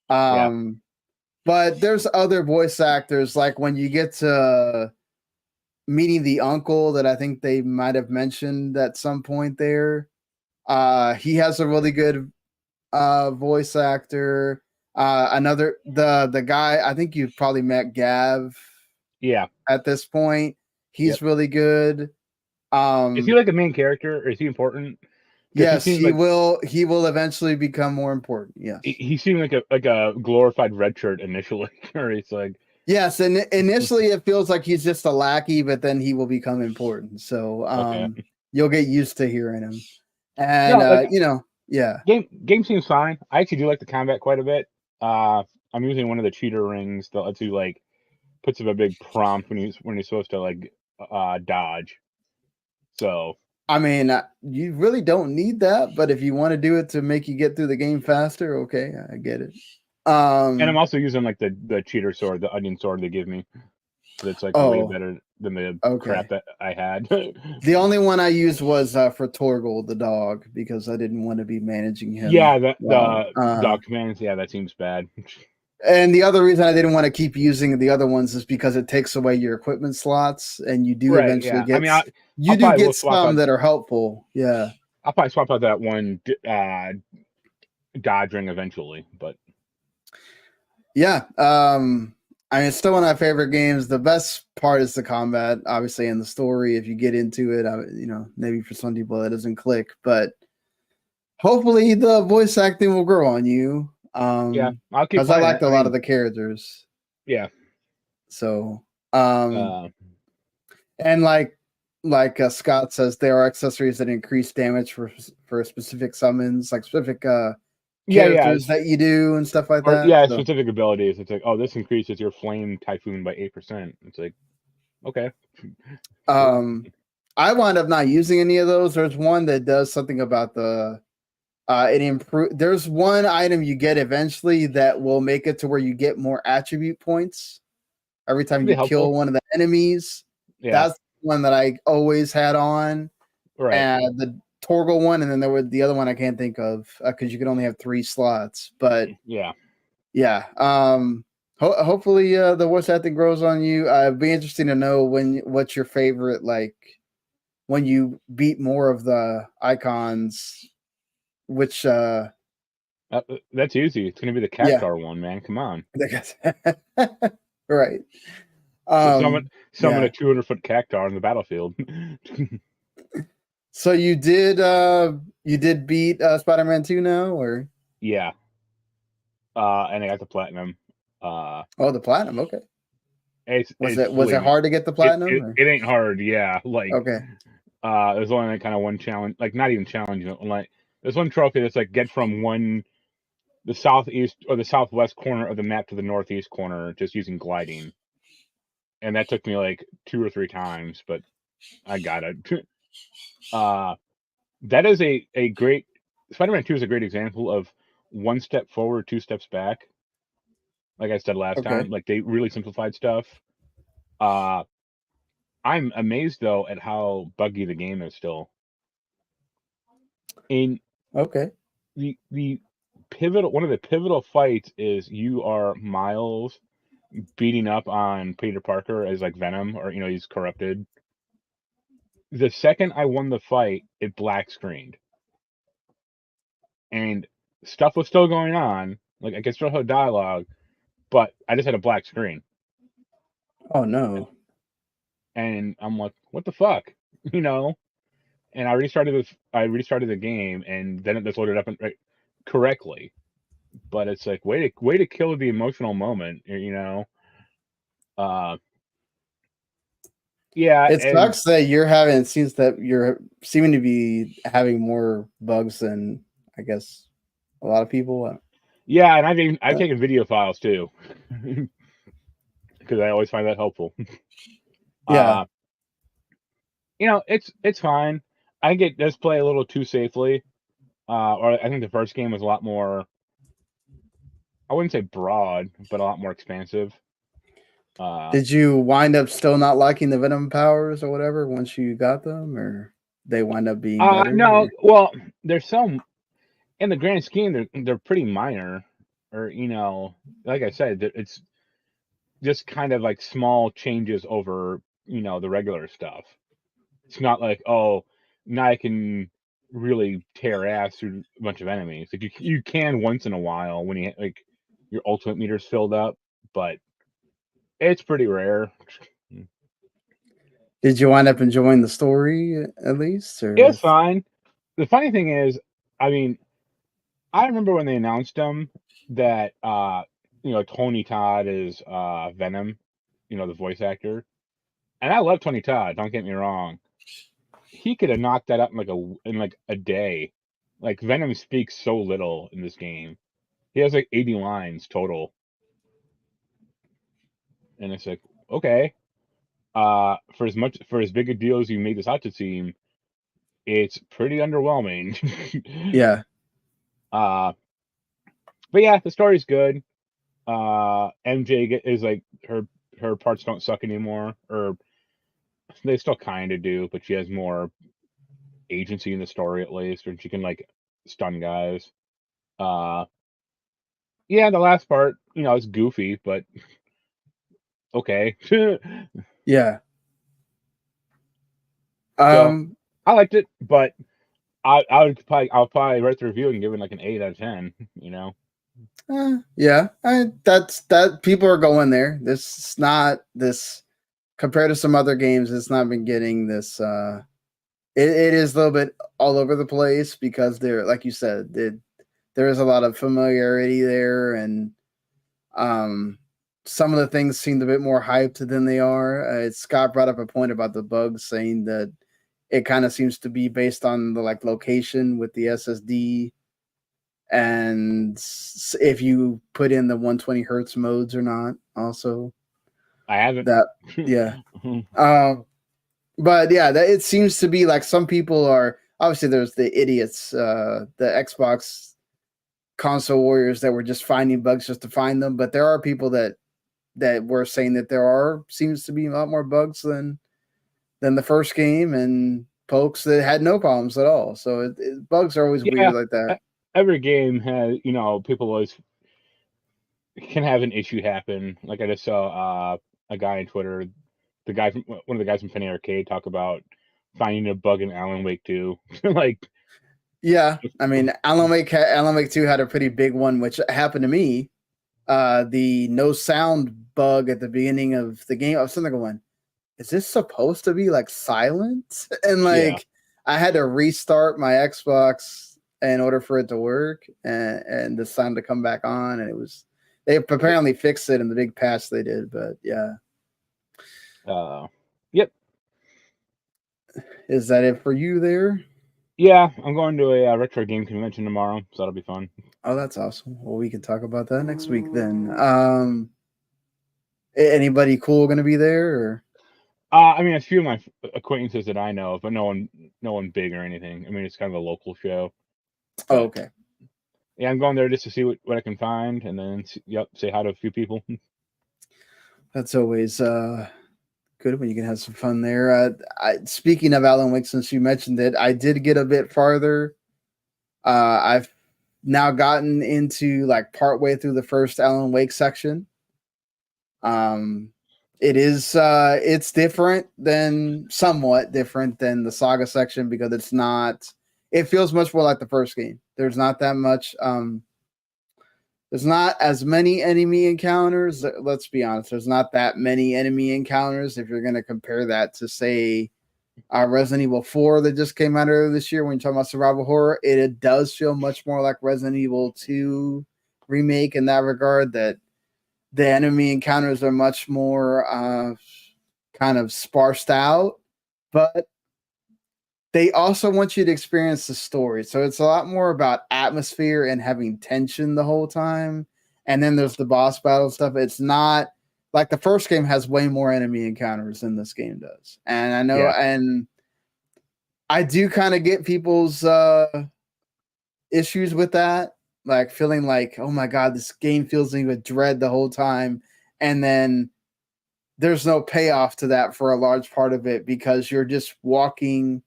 But there's other voice actors like when you get to meeting the uncle that I think they might have mentioned at some point there. He has a really good voice actor. Another the guy I think you've probably met Gav. Yeah. At this point, he's really good. Is he like a main character, or is he important? Yes, he will eventually become more important. Yes. He seemed like a glorified red shirt initially, or it's like yes, and initially it feels like he's just a lackey, but then he will become important. So you'll get used to hearing him. And game seems fine. I actually do like the combat quite a bit. I'm using one of the cheater rings that lets you like puts up a big prompt when you're supposed to like dodge. So I mean, you really don't need that, but if you want to do it to make you get through the game faster, okay, I get it. And I'm also using like the cheater sword, the onion sword they give me. That's like way better than the crap that I had. The only one I used was for Torgal the dog because I didn't want to be managing him. Yeah, the dog commands. Yeah, that seems bad. And the other reason I didn't want to keep using the other ones is because it takes away your equipment slots, and you do eventually get. I mean, you do get some that are helpful. Yeah, I'll probably swap out that one dodge ring eventually, but yeah. I mean, it's still one of my favorite games. The best part is the combat, obviously, and the story. If you get into it, maybe for some people that doesn't click, but hopefully the voice acting will grow on you. Yeah, I'll keep because I liked a lot of the characters. Yeah. So, and like Scott says, there are accessories that increase damage for specific summons, like specific characters that you do and stuff like that. Yeah, specific abilities. It's like, oh, this increases your flame typhoon by 8%. It's like, okay. I wound up not using any of those. There's one that does something about the there's one item you get eventually that will make it to where you get more attribute points every time you kill one of the enemies. Yeah. That's one that I always had on. Right. And the Torgal one, and then there was the other one I can't think of because you could only have 3 slots. But yeah. Hopefully the voice acting grows on you. It'd be interesting to know what's your favorite, like when you beat more of the icons. Which that's easy. It's gonna be the Cactar one, man. Come on. Right. Summon a 200-foot Cactar in the battlefield. So you did beat Spider-Man 2 now, or? Yeah. And I got the platinum. The platinum. Okay. Was it hard to get the platinum? It ain't hard. Yeah. Like. Okay. There's only like kind of one challenge, like not even challenge. Like there's one trophy that's like get from the southeast or the southwest corner of the map to the northeast corner just using gliding, and that took me like 2 or 3 times, but I got it. That is a great Spider-Man 2 is a great example of 1 step forward, 2 steps back. Like I said last time, like they really simplified stuff. I'm amazed though at how buggy the game is still. The one of the pivotal fights is you are Miles beating up on Peter Parker as like Venom, or he's corrupted. The second I won the fight, it black screened, and stuff was still going on. Like I could still have dialogue, but I just had a black screen. Oh no! And I'm like, what the fuck, And I restarted the game, and then it just loaded up correctly. But it's like way to kill the emotional moment, Yeah, it sucks that you're seeming to be having more bugs than I guess a lot of people. Yeah, and I've taken video files too, because I always find that helpful. Yeah. It's fine. I think it does play a little too safely. Or I think the first game was a lot more, I wouldn't say broad, but a lot more expansive. Did you wind up still not liking the Venom powers or whatever once you got them, or they wind up being better? No, Or? well, there's some in the grand scheme they're pretty minor, or like I said, it's just kind of like small changes over the regular stuff. It's not like, oh, now I can really tear ass through a bunch of enemies. Like you can once in a while when you like your ultimate meter's filled up, but it's pretty rare. Did you wind up enjoying the story at least? Or It's fine. The funny thing is, I mean, I remember when they announced them that Tony Todd is Venom, the voice actor. And I love Tony Todd, don't get me wrong. He could have knocked that up in like a day. Like Venom speaks so little in this game. He has like 80 lines total. And it's like, okay. For as big a deal as you made this out to seem, it's pretty underwhelming. yeah. But yeah, the story's good. MJ is like her parts don't suck anymore, or they still kind of do, but she has more agency in the story at least, or she can like stun guys. Yeah, the last part, is goofy, but okay. Yeah. So I liked it, but I'll probably write the review and give it like an 8 out of 10. Yeah, that's that. People are going there. This is not this compared to some other games. It's not been getting this. It is a little bit all over the place because there, like you said, there is a lot of familiarity there, and some of the things seemed a bit more hyped than they are. Scott brought up a point about the bugs, saying that it kind of seems to be based on the like location with the SSD and if you put in the 120 hertz modes or not. Also, I haven't. That yeah. But yeah, it seems to be like some people are obviously there's the idiots, the Xbox console warriors that were just finding bugs just to find them. But there are people that were saying that seems to be a lot more bugs than the first game, and folks that had no problems at all. So bugs are always weird like that. Every game has, people always can have an issue happen. Like I just saw a guy on Twitter, one of the guys from Penny Arcade, talk about finding a bug in Alan Wake 2. Like, yeah, I mean, Alan Wake 2 had a pretty big one, which happened to me. The no sound bug at the beginning of the game. I was sitting there going, is this supposed to be like silent? And like, I had to restart my Xbox in order for it to work and the sound to come back on. And they apparently fixed it in the big patch they did, but yeah. Yep. Is that it for you there? Yeah, I'm going to a retro game convention tomorrow, so that'll be fun. Oh, that's awesome. Well, we can talk about that next week then. Anybody cool going to be there? Or? I mean, a few of my acquaintances that I know of, but no one big or anything. I mean, it's kind of a local show. But, oh, okay. Yeah, I'm going there just to see what I can find, and then say hi to a few people. That's always good when you can have some fun there. Speaking of Alan Wake, since you mentioned it, I did get a bit farther. I've now gotten into like partway through the first Alan Wake section. It's different somewhat different than the Saga section because it feels much more like the first game. There's not that much, there's not as many enemy encounters. Let's be honest. There's not that many enemy encounters. If you're going to compare that to say, Resident Evil 4 that just came out earlier this year, when you're talking about survival horror, it does feel much more like Resident Evil 2 remake in that regard, that the enemy encounters are much more kind of sparsed out. But they also want you to experience the story. So it's a lot more about atmosphere and having tension the whole time. And then there's the boss battle stuff. It's not like the first game has way more enemy encounters than this game does. And I know, and I do kind of get people's issues with that, like feeling like, oh my God, this game fills me with dread the whole time. And then there's no payoff to that for a large part of it because you're just walking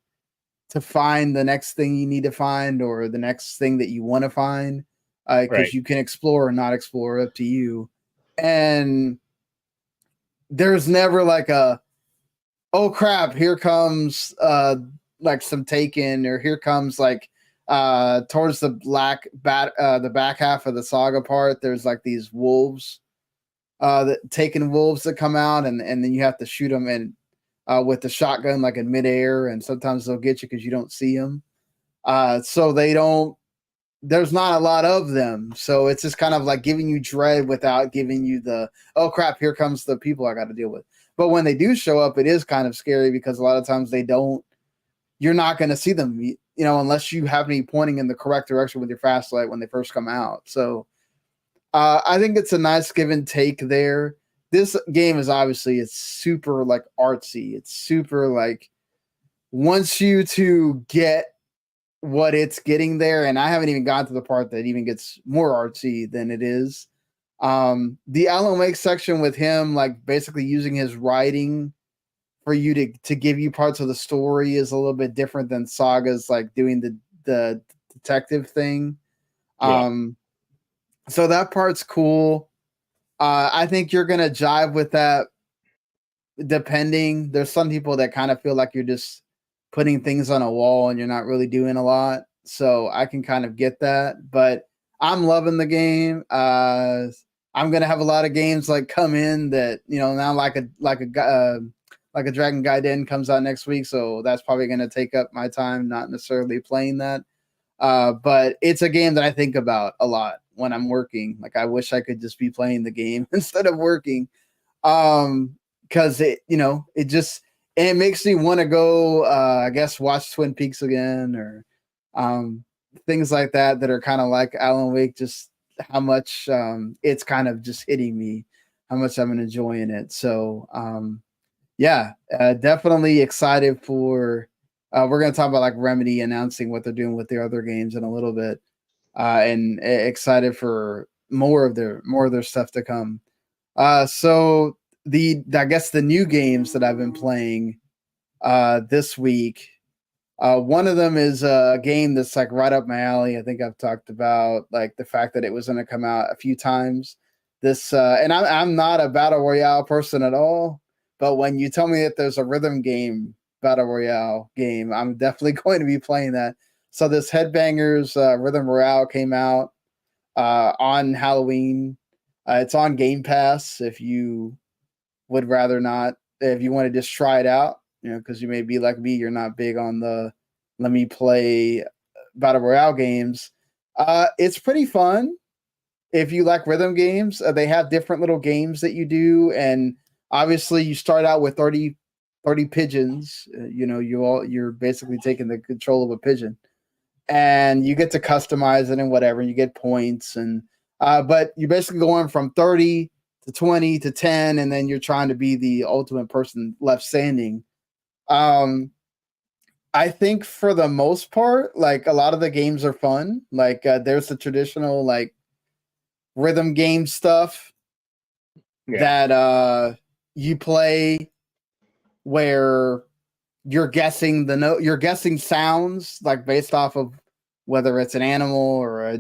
to find the next thing you need to find or the next thing that you want to find, because you can explore or not explore, up to you. And there's never like a, oh crap, here comes like some Taken, or here comes like towards the the back half of the saga part, there's like these wolves, that Taken wolves that come out, and then you have to shoot them and with the shotgun, like in midair, and sometimes they'll get you because you don't see them. So they don't. There's not a lot of them, so it's just kind of like giving you dread without giving you the, oh crap, here comes the people I got to deal with. But when they do show up, it is kind of scary because a lot of times they don't. You're not going to see them, unless you have me pointing in the correct direction with your flashlight when they first come out. So I think it's a nice give and take there. This game is obviously, it's super like artsy. It's super like wants you to get what it's getting there. And I haven't even gotten to the part that even gets more artsy than it is. The Alan Wake section with him, like basically using his writing for you to give you parts of the story, is a little bit different than Saga's like doing the detective thing. So that part's cool. I think you're gonna jive with that. Depending, there's some people that kind of feel like you're just putting things on a wall and you're not really doing a lot. So I can kind of get that, but I'm loving the game. I'm gonna have a lot of games like come in that now like a Dragon Gaiden comes out next week, so that's probably gonna take up my time, not necessarily playing that. But it's a game that I think about a lot when I'm working. Like I wish I could just be playing the game instead of working. Because it makes me want to go, I guess, watch Twin Peaks again, or things like that are kind of like Alan Wake, just how much it's kind of just hitting me, how much I'm enjoying it. So definitely excited for we're going to talk about like Remedy announcing what they're doing with their other games in a little bit, and excited for more of their stuff to come. So I guess the new games that I've been playing this week, one of them is a game that's like right up my alley. I think I've talked about like the fact that it was going to come out a few times. This and I'm not a battle royale person at all, but when you tell me that there's a rhythm game battle royale game, I'm definitely going to be playing that. So this Headbangers Rhythm Royale came out on Halloween. It's on Game Pass if you would rather not, if you want to just try it out, because you may be like me, you're not big on the let me play battle royale games. It's pretty fun if you like rhythm games. They have different little games that you do, and obviously you start out with 30 pigeons. You're basically taking the control of a pigeon, and you get to customize it and whatever, and you get points, and but you're basically going from 30 to 20 to 10, and then you're trying to be the ultimate person left standing. I think for the most part, like a lot of the games are fun. Like there's the traditional like rhythm game stuff that you play where you're guessing the note, you're guessing sounds like based off of whether it's an animal or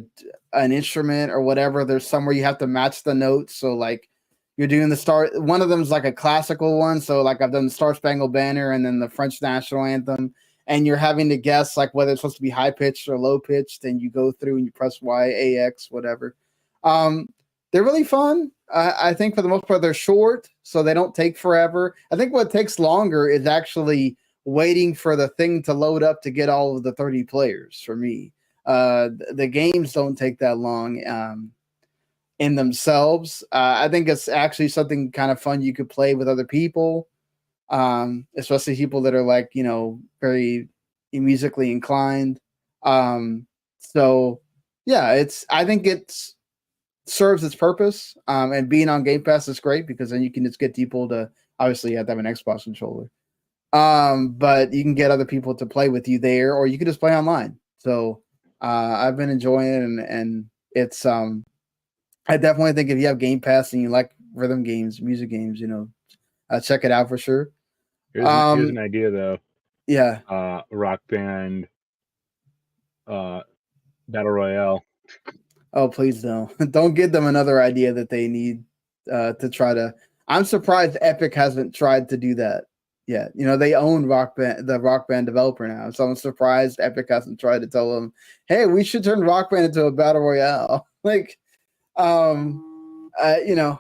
an instrument or whatever. There's somewhere you have to match the notes. So like you're doing the star. One of them is like a classical one. So like I've done the Star Spangled Banner and then the French National Anthem, and you're having to guess like whether it's supposed to be high pitched or low pitched. And you go through and you press Y, A, X, whatever. They're really fun. I think for the most part they're short, so they don't take forever. I think what takes longer is actually waiting for the thing to load up to get all of the 30 players for me. The games don't take that long in themselves. I think it's actually something kind of fun you could play with other people, especially people that are like, very musically inclined. So yeah, I think it's serves its purpose. And being on Game Pass is great because then you can just get people to, obviously you have to have an Xbox controller. But you can get other people to play with you there, or you can just play online. So I've been enjoying it, and it's I definitely think if you have Game Pass and you like rhythm games, music games, check it out for sure. Here's an idea though. Yeah. Rock Band, Battle Royale. Oh, please don't give them another idea that they need to try to. I'm surprised Epic hasn't tried to do that yet. They own the Rock Band developer now, so I'm surprised Epic hasn't tried to tell them, "Hey, we should turn Rock Band into a battle royale." Like,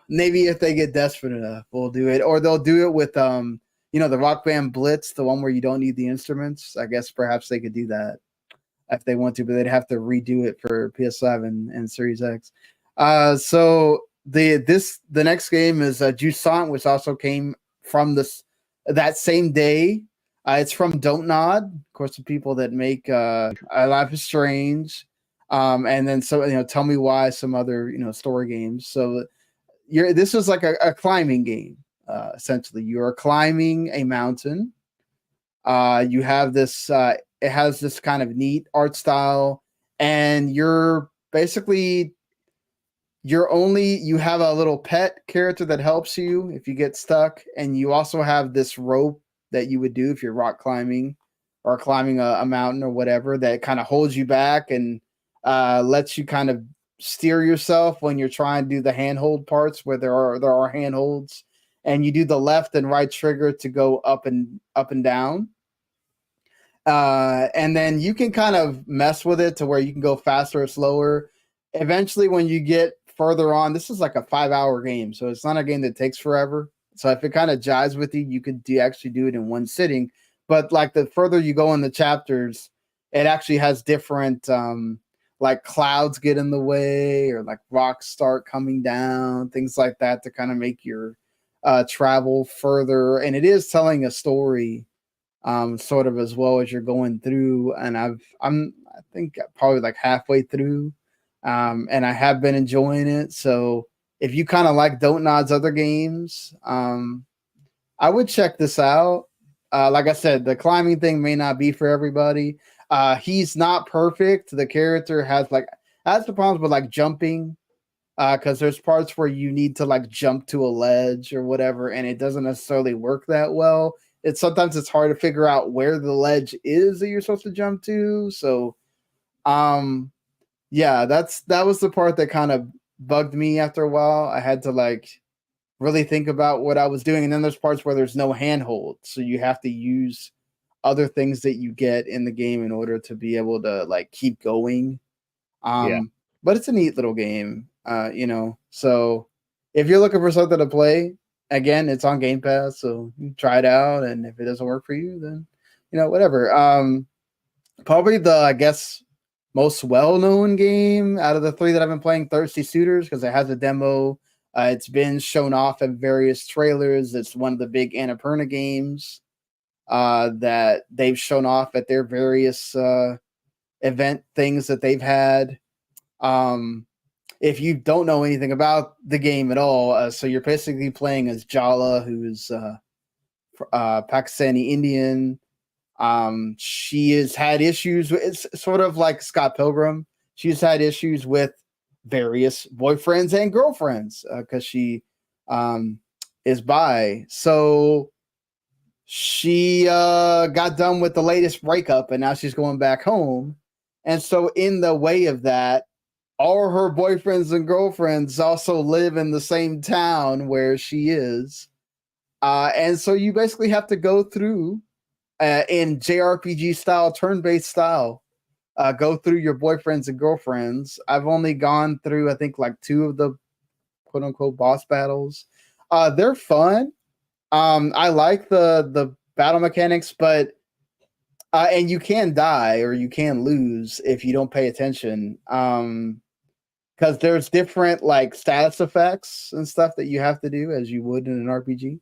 maybe if they get desperate enough, we'll do it, or they'll do it with the Rock Band Blitz, the one where you don't need the instruments. I guess perhaps they could do that if they want to, but they'd have to redo it for PS5 and Series X. So the next game is Jusant, which also came from that same day. It's from Don't Nod, of course, the people that make Life is Strange, and then Tell Me Why, some other story games. So this is like a climbing game. Essentially, you are climbing a mountain. You have this. It has this kind of neat art style, and you're basically you have a little pet character that helps you if you get stuck, and you also have this rope that you would do if you're rock climbing or climbing a mountain or whatever, that kind of holds you back and lets you kind of steer yourself when you're trying to do the handhold parts where there are handholds, and you do the left and right trigger to go up and down. And then you can kind of mess with it to where you can go faster or slower. Eventually, when you get further on, this is like a 5-hour game, so it's not a game that takes forever. So if it kind of jives with you, you could actually do it in one sitting. But like the further you go in the chapters, it actually has different like clouds get in the way, or like rocks start coming down, things like that, to kind of make your travel further. And it is telling a story sort of as well as you're going through. And I think probably like halfway through, and I have been enjoying it. So if you kind of like Don't Nod's other games, I would check this out. Like I said, the climbing thing may not be for everybody. He's not perfect. The character has the problems with like jumping, because there's parts where you need to like jump to a ledge or whatever, and it doesn't necessarily work that well. Sometimes it's hard to figure out where the ledge is that you're supposed to jump to. So, yeah, that was the part that kind of bugged me after a while. I had to like really think about what I was doing. And then there's parts where there's no handhold, so you have to use other things that you get in the game in order to be able to like keep going. But it's a neat little game, So if you're looking for something to play, again, it's on Game Pass, so you try it out, and if it doesn't work for you, then whatever. Probably the, I guess, most well-known game out of the three that I've been playing, Thirsty Suitors, because it has a demo. It's been shown off in various trailers. It's one of the big Annapurna games that they've shown off at their various event things that they've had. If you don't know anything about the game at all, so you're basically playing as Jala, who's Pakistani Indian. She has had issues with, it's sort of like Scott Pilgrim. She's had issues with various boyfriends and girlfriends because she is bi. So she got done with the latest breakup, and now she's going back home. And so in the way of that, all her boyfriends and girlfriends also live in the same town where she is. And so you basically have to go through in JRPG style, turn-based style, go through your boyfriends and girlfriends. I've only gone through, I think, like 2 of the quote-unquote boss battles. They're fun. I like the battle mechanics, but and you can die or you can lose if you don't pay attention. Because there's different like status effects and stuff that you have to do as you would in an RPG.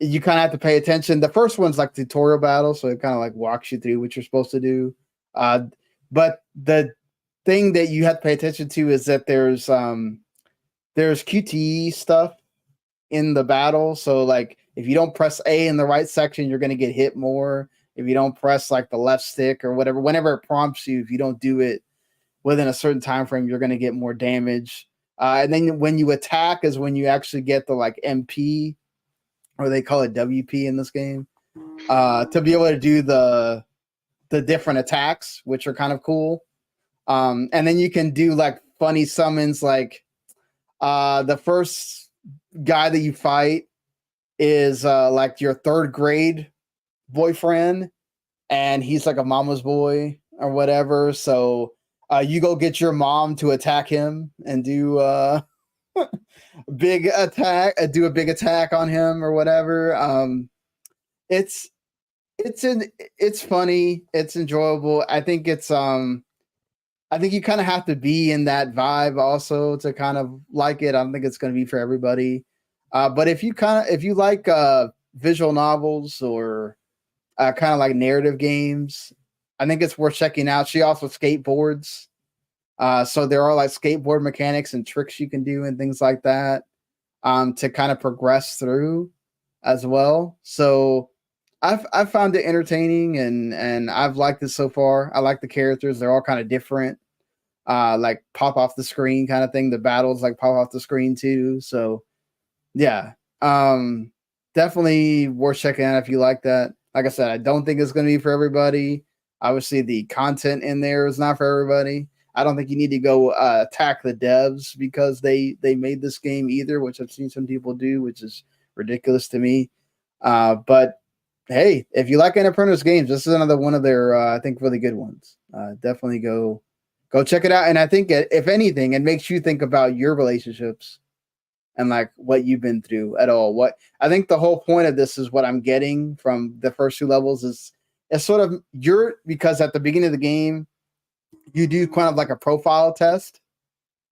you kind of have to pay attention. The first one's like tutorial battle, so it kind of like walks you through what you're supposed to do. But the thing that you have to pay attention to is that there's QTE stuff in the battle. So like if you don't press A in the right section, you're going to get hit more. If you don't press like the left stick or whatever, whenever it prompts you, if you don't do it within a certain time frame, you're going to get more damage. And then when you attack is when you actually get the like MP, or they call it WP in this game, to be able to do the different attacks, which are kind of cool. And then you can do like funny summons, like the first guy that you fight is like your third grade boyfriend, and he's like a mama's boy or whatever. So you go get your mom to attack him and do do a big attack on him or whatever. It's funny, it's enjoyable. I think you kind of have to be in that vibe also to kind of like it. I don't think it's going to be for everybody. But if you like visual novels or kind of like narrative games, I think it's worth checking out. She also skateboards. So there are like skateboard mechanics and tricks you can do and things like that to kind of progress through as well. So I've found it entertaining and I've liked it so far. I like the characters. They're all kind of different. Like pop off the screen kind of thing. The battles like pop off the screen too. So yeah, definitely worth checking out if you like that. Like I said, I don't think it's going to be for everybody. Obviously, the content in there is not for everybody. I don't think you need to go attack the devs because they made this game either, which I've seen some people do, which is ridiculous to me. But hey, if you like Annapurna's games, this is another one of their I think really good ones. Definitely go check it out. And I think if anything, it makes you think about your relationships and like what you've been through at all. What I think the whole point of this is what I'm getting from the first two levels is sort of because at the beginning of the game, you do kind of like a profile test.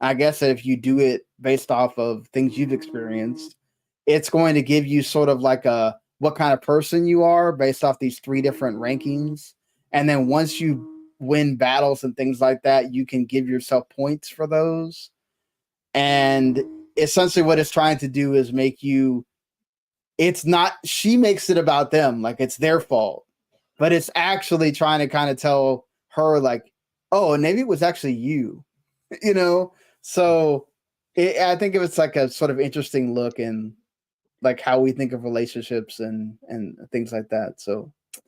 I guess that if you do it based off of things you've experienced, it's going to give you sort of like what kind of person you are based off these 3 different rankings. And then once you win battles and things like that, you can give yourself points for those. And essentially what it's trying to do is make you, she makes it about them, like it's their fault, but it's actually trying to kind of tell her like, oh, maybe it was actually you, So I think it was like a sort of interesting look in like how we think of relationships and things like that. So I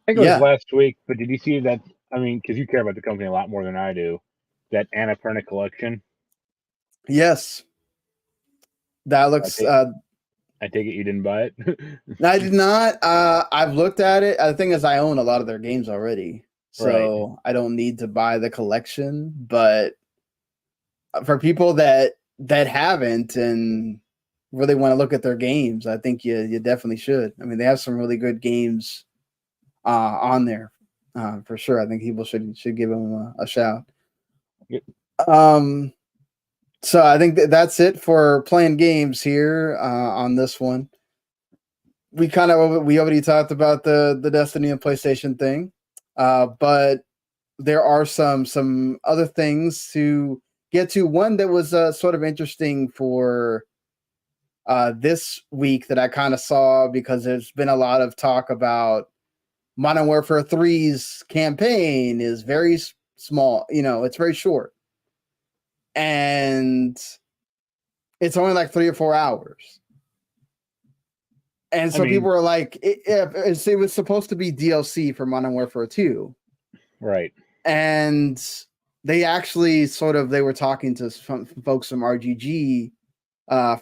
think it was last week, but did you see that? I mean, because you care about the company a lot more than I do. That Annapurna collection. Yes, that looks. I take it you didn't buy it. I did not. I've looked at it. The thing is, I own a lot of their games already, so right. I don't need to buy the collection. But for people that haven't and really want to look at their games, I think you definitely should. I mean, they have some really good games on there for sure. I think people should give them a shout. Yep. So I think that's it for playing games here on this one. We already talked about the Destiny and PlayStation thing, but there are some other things to get to. One that was sort of interesting for this week that I kind of saw because there's been a lot of talk about Modern Warfare 3's campaign is very small. It's very short. And it's only like 3 or 4 hours. And so people were like, it was supposed to be DLC for Modern Warfare 2. Right. And they actually they were talking to some folks from RGG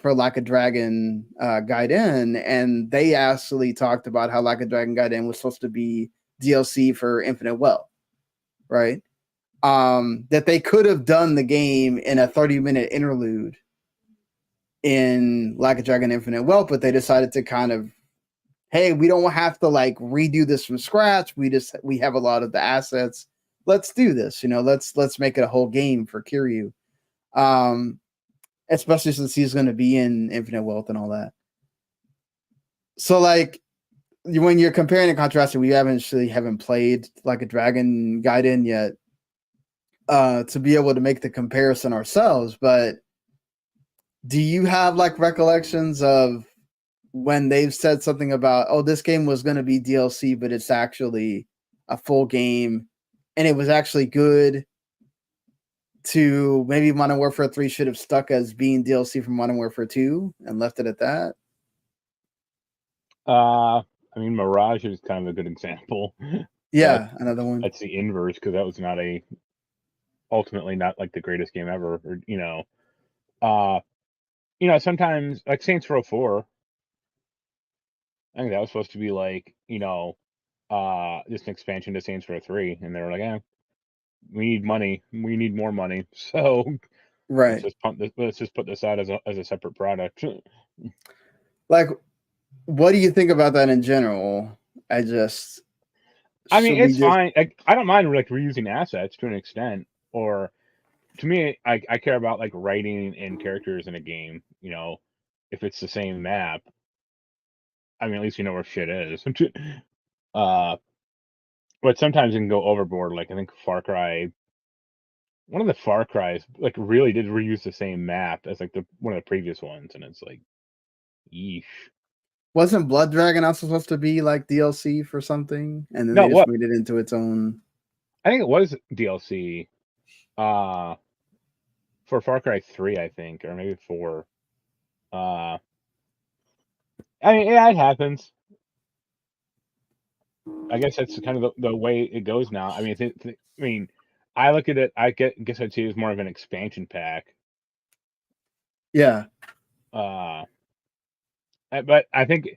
for Like a Dragon Gaiden, and they actually talked about how Like a Dragon Gaiden was supposed to be DLC for Infinite Wealth, right? That they could have done the game in a 30-minute interlude in Like a Dragon Infinite Wealth, but they decided to kind of, hey, we don't have to like redo this from scratch. We have a lot of the assets. Let's do this. Let's make it a whole game for Kiryu. Especially since he's going to be in Infinite Wealth and all that. So like when you're comparing and contrasting, we haven't played like a Dragon Gaiden yet to be able to make the comparison ourselves. But do you have like recollections of when they've said something about, oh, this game was going to be DLC, but it's actually a full game, and it was actually good? To maybe Modern Warfare 3 should have stuck as being DLC from Modern Warfare 2 and left it at that. I mean, Mirage is kind of a good example. Yeah, another one. That's the inverse, because that was ultimately not like the greatest game ever. Or, sometimes like Saints Row 4, I think that was supposed to be like, just an expansion to Saints Row 3, and they were like, we need money, we need more money, so right. let's just put this out as a separate product. Like, what do you think about that in general? I mean, it's fine. I don't mind like reusing assets to an extent, or to me, I care about like writing and characters in a game. If it's the same map, I mean, at least you know where shit is. But sometimes you can go overboard. Like I think one of the Far Cries, like really did reuse the same map as like one of the previous ones, and it's like, yeesh. Wasn't Blood Dragon also supposed to be like DLC for something, and then No, they just made it into its own? I think it was DLC. For Far Cry 3, I think, or maybe 4. I mean, yeah, it happens. I guess that's kind of the way it goes now. I mean, I look at it. I guess I'd say it's more of an expansion pack. Yeah. But I think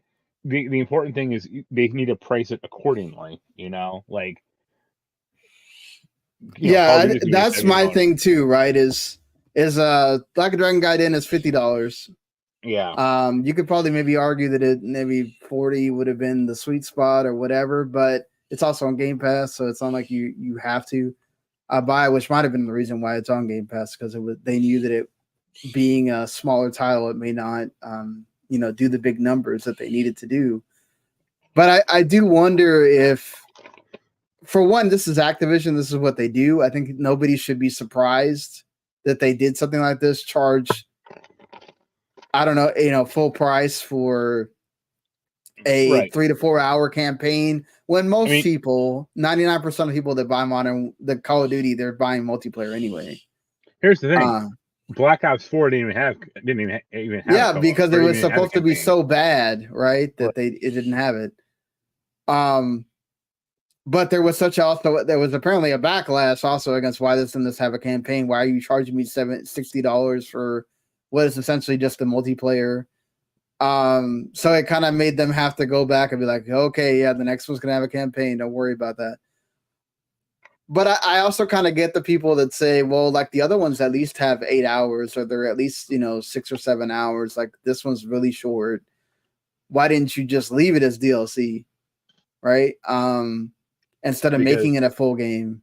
the important thing is they need to price it accordingly. Like. Yeah, that's my thing too. Right? Is like a Dragon Gaiden is $50. Yeah. You could probably maybe argue that it maybe 40 would have been the sweet spot or whatever, but it's also on Game Pass, so it's not like you have to buy it, which might have been the reason why it's on Game Pass, because they knew that it being a smaller title, it may not do the big numbers that they needed to do. But I do wonder if, for one, this is Activision, this is what they do. I think nobody should be surprised that they did something like this, charge, I don't know, full price for a 3 to 4 hour campaign, when most people, 99% of people that buy the Call of Duty, they're buying multiplayer anyway. Here's the thing. Black Ops 4 didn't even have yeah, because it was supposed to be so bad, right, that it didn't have it. But there was apparently a backlash also against why doesn't this have a campaign? Why are you charging me $60 for what is essentially just the multiplayer? So it kind of made them have to go back and be like, okay, yeah, the next one's gonna have a campaign. Don't worry about that. But I also kind of get the people that say, well, like the other ones at least have 8 hours, or they're at least 6 or 7 hours. Like this one's really short. Why didn't you just leave it as DLC, right? Instead of making it a full game.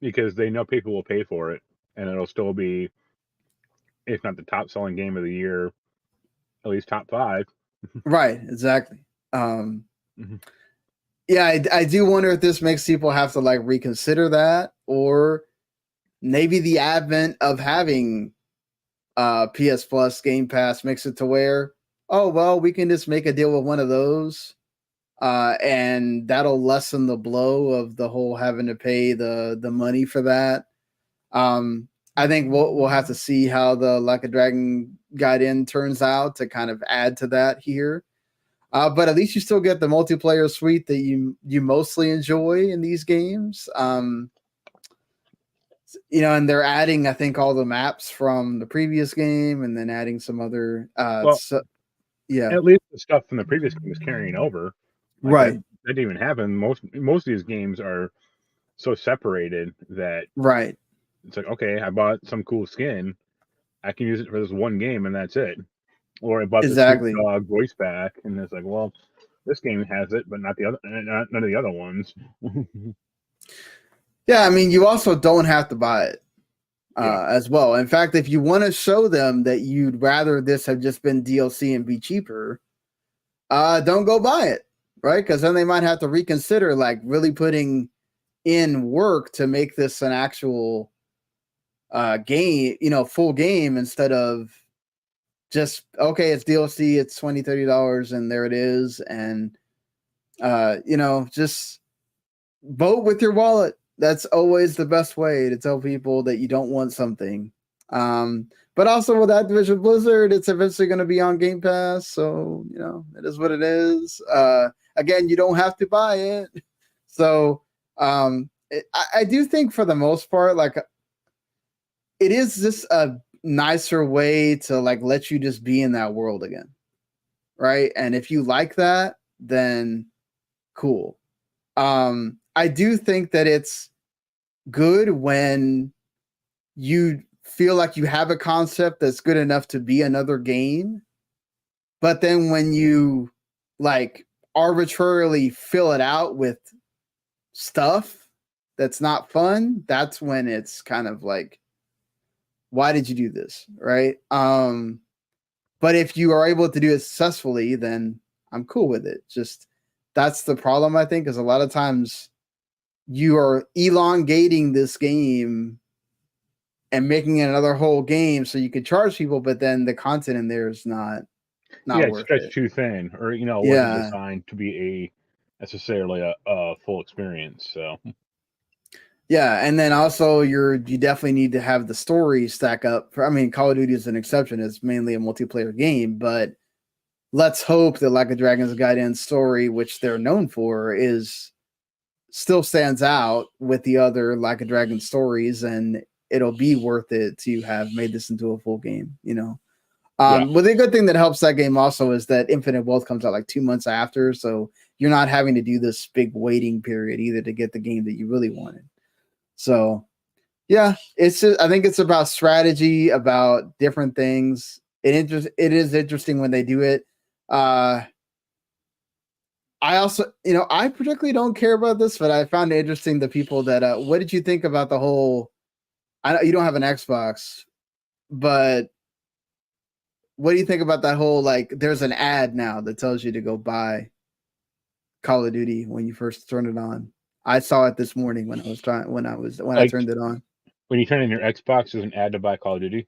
Because they know people will pay for it, and it'll still be, if not the top selling game of the year, at least top 5. Right, exactly. Yeah, I do wonder if this makes people have to like reconsider that, or maybe the advent of having PS Plus, Game Pass makes it to where, oh well, we can just make a deal with one of those, and that'll lessen the blow of the whole having to pay the money for that. I think we'll have to see how the Like a Dragon Gaiden turns out to kind of add to that here. But at least you still get the multiplayer suite that you mostly enjoy in these games. And they're adding, I think, all the maps from the previous game, and then adding some other. Yeah, at least the stuff from the previous game is carrying over. Like right. That didn't even happen. Most of these games are so separated that right. It's like, okay, I bought some cool skin, I can use it for this one game, and that's it. Or I bought the Snoop Dogg voice pack, and it's like, well, this game has it, but not none of the other ones. Yeah, I mean, you also don't have to buy it as well. In fact, if you want to show them that you'd rather this have just been DLC and be cheaper, don't go buy it, right? Because then they might have to reconsider, like, really putting in work to make this an actual game, full game, instead of just, okay, it's DLC, it's $20-$30 and there it is. And just vote with your wallet. That's always the best way to tell people that you don't want something. But also with Activision Blizzard, it's eventually going to be on Game Pass, so it is what it is. Again, you don't have to buy it. So I do think for the most part, like, it is just a nicer way to, like, let you just be in that world again, right? And if you like that, then cool. I do think that it's good when you feel like you have a concept that's good enough to be another game, but then when you, like, arbitrarily fill it out with stuff that's not fun, that's when it's kind of like, why did you do this, right? But if you are able to do it successfully, then I'm cool with it. Just, that's the problem, I think, is a lot of times you are elongating this game and making it another whole game so you could charge people, but then the content in there is not it's worth stretched it. too thin, or wasn't designed to be necessarily a full experience. So yeah, and then also you definitely need to have the story stack up. I mean, Call of Duty is an exception; it's mainly a multiplayer game, but let's hope that, like, a Dragon Gaiden story, which they're known for, still stands out with the other Like a Dragon stories, and it'll be worth it to have made this into a full game, But the good thing that helps that game also is that Infinite Wealth comes out like 2 months after, so you're not having to do this big waiting period either to get the game that you really wanted. So yeah, I think it's about strategy, about different things. It is interesting when they do it. I also, I particularly don't care about this, but I found it interesting, the people that, what did you think about the whole, I know you don't have an Xbox, but what do you think about that whole, like, there's an ad now that tells you to go buy Call of Duty when you first turn it on? I saw it this morning when I turned it on. When you turn in your Xbox, there's an ad to buy Call of Duty.